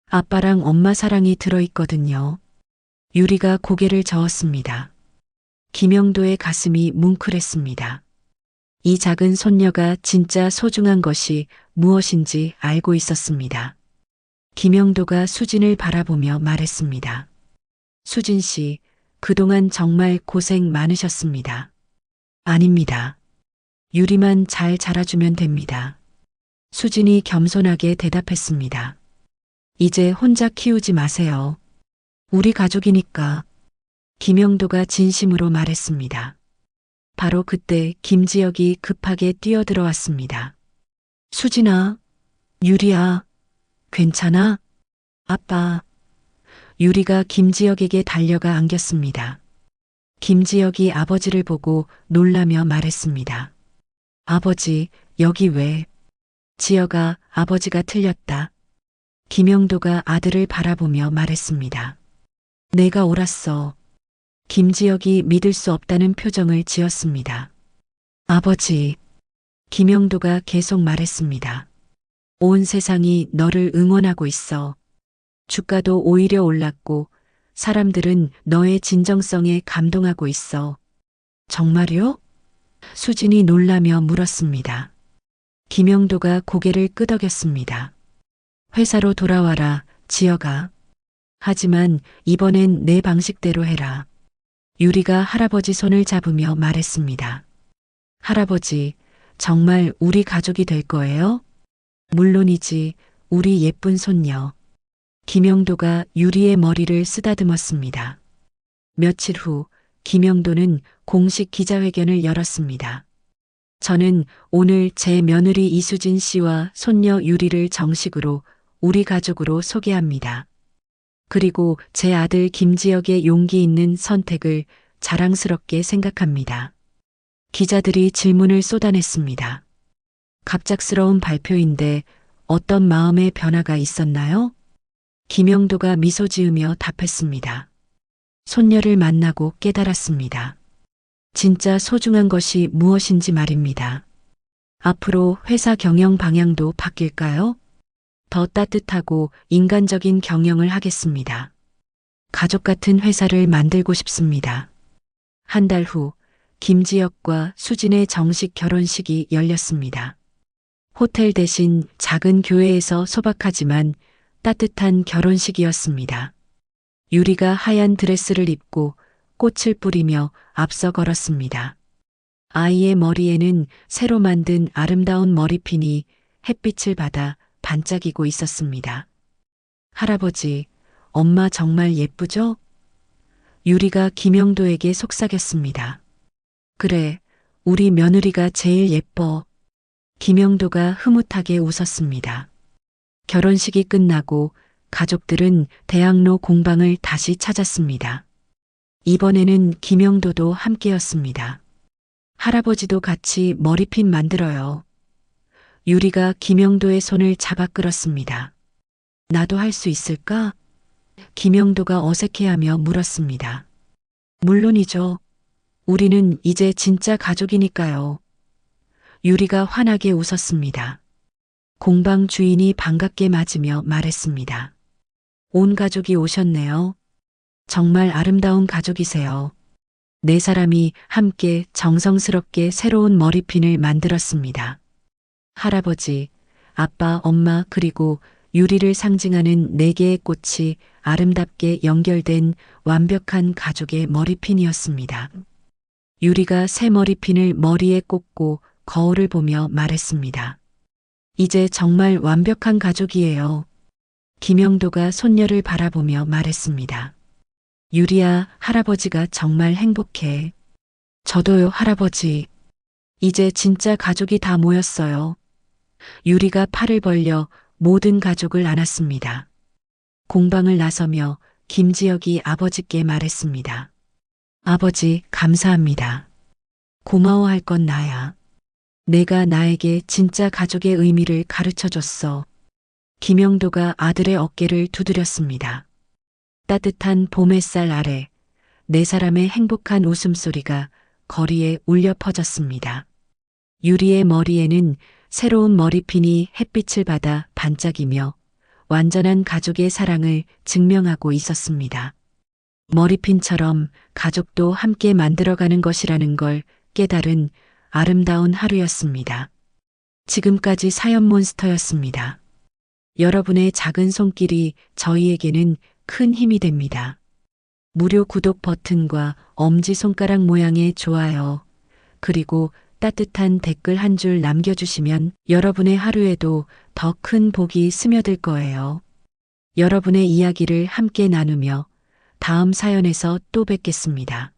아빠랑 엄마 사랑이 들어있거든요. 유리가 고개를 저었습니다. 김영도의 가슴이 뭉클했습니다. 이 작은 손녀가 진짜 소중한 것이 무엇인지 알고 있었습니다. 김영도가 수진을 바라보며 말했습니다. 수진 씨, 그동안 정말 고생 많으셨습니다. 아닙니다. 유리만 잘 자라주면 됩니다. 수진이 겸손하게 대답했습니다. 이제 혼자 키우지 마세요. 우리 가족이니까. 김영도가 진심으로 말했습니다. 바로 그때 김지혁이 급하게 뛰어들어왔습니다. 수진아, 유리야, 괜찮아? 아빠. 유리가 김지혁에게 달려가 안겼습니다. 김지혁이 아버지를 보고 놀라며 말했습니다. 아버지, 여기 왜? 지혁아, 아버지가 틀렸다. 김영도가 아들을 바라보며 말했습니다. 내가 옳았어. 김지혁이 믿을 수 없다는 표정을 지었습니다. 아버지, 김영도가 계속 말했습니다. 온 세상이 너를 응원하고 있어. 주가도 오히려 올랐고 사람들은 너의 진정성에 감동하고 있어. 정말요? 수진이 놀라며 물었습니다. 김영도가 고개를 끄덕였습니다. 회사로 돌아와라, 지혁아. 하지만 이번엔 내 방식대로 해라. 유리가 할아버지 손을 잡으며 말했습니다. 할아버지, 정말 우리 가족이 될 거예요? 물론이지, 우리 예쁜 손녀. 김영도가 유리의 머리를 쓰다듬었습니다. 며칠 후 김영도는 공식 기자회견을 열었습니다. 저는 오늘 제 며느리 이수진 씨와 손녀 유리를 정식으로 우리 가족으로 소개합니다. 그리고 제 아들 김지혁의 용기 있는 선택을 자랑스럽게 생각합니다. 기자들이 질문을 쏟아냈습니다. 갑작스러운 발표인데 어떤 마음의 변화가 있었나요? 김영도가 미소 지으며 답했습니다. 손녀를 만나고 깨달았습니다. 진짜 소중한 것이 무엇인지 말입니다. 앞으로 회사 경영 방향도 바뀔까요? 더 따뜻하고 인간적인 경영을 하겠습니다. 가족 같은 회사를 만들고 싶습니다. 한 달 후 김지혁과 수진의 정식 결혼식이 열렸습니다. 호텔 대신 작은 교회에서 소박하지만 따뜻한 결혼식이었습니다. 유리가 하얀 드레스를 입고 꽃을 뿌리며 앞서 걸었습니다. 아이의 머리에는 새로 만든 아름다운 머리핀이 햇빛을 받아 반짝이고 있었습니다. 할아버지, 엄마 정말 예쁘죠? 유리가 김영도에게 속삭였습니다. 그래, 우리 며느리가 제일 예뻐. 김영도가 흐뭇하게 웃었습니다. 결혼식이 끝나고 가족들은 대학로 공방을 다시 찾았습니다. 이번에는 김영도도 함께였습니다. 할아버지도 같이 머리핀 만들어요. 유리가 김영도의 손을 잡아 끌었습니다. 나도 할 수 있을까? 김영도가 어색해하며 물었습니다. 물론이죠. 우리는 이제 진짜 가족이니까요. 유리가 환하게 웃었습니다. 공방 주인이 반갑게 맞으며 말했습니다. 온 가족이 오셨네요. 정말 아름다운 가족이세요. 네 사람이 함께 정성스럽게 새로운 머리핀을 만들었습니다. 할아버지, 아빠, 엄마 그리고 유리를 상징하는 네 개의 꽃이 아름답게 연결된 완벽한 가족의 머리핀이었습니다. 유리가 새 머리핀을 머리에 꽂고 거울을 보며 말했습니다. 이제 정말 완벽한 가족이에요. 김영도가 손녀를 바라보며 말했습니다. 유리야, 할아버지가 정말 행복해. 저도요, 할아버지. 이제 진짜 가족이 다 모였어요. 유리가 팔을 벌려 모든 가족을 안았습니다. 공방을 나서며 김지혁이 아버지께 말했습니다. 아버지, 감사합니다. 고마워할 건 나야. 내가 나에게 진짜 가족의 의미를 가르쳐줬어. 김영도가 아들의 어깨를 두드렸습니다. 따뜻한 봄 햇살 아래 네 사람의 행복한 웃음소리가 거리에 울려 퍼졌습니다. 유리의 머리에는 새로운 머리핀이 햇빛을 받아 반짝이며 완전한 가족의 사랑을 증명하고 있었습니다. 머리핀처럼 가족도 함께 만들어가는 것이라는 걸 깨달은 아름다운 하루였습니다. 지금까지 사연몬스터였습니다. 여러분의 작은 손길이 저희에게는 큰 힘이 됩니다. 무료 구독 버튼과 엄지손가락 모양의 좋아요, 그리고 따뜻한 댓글 한 줄 남겨주시면 여러분의 하루에도 더 큰 복이 스며들 거예요. 여러분의 이야기를 함께 나누며 다음 사연에서 또 뵙겠습니다.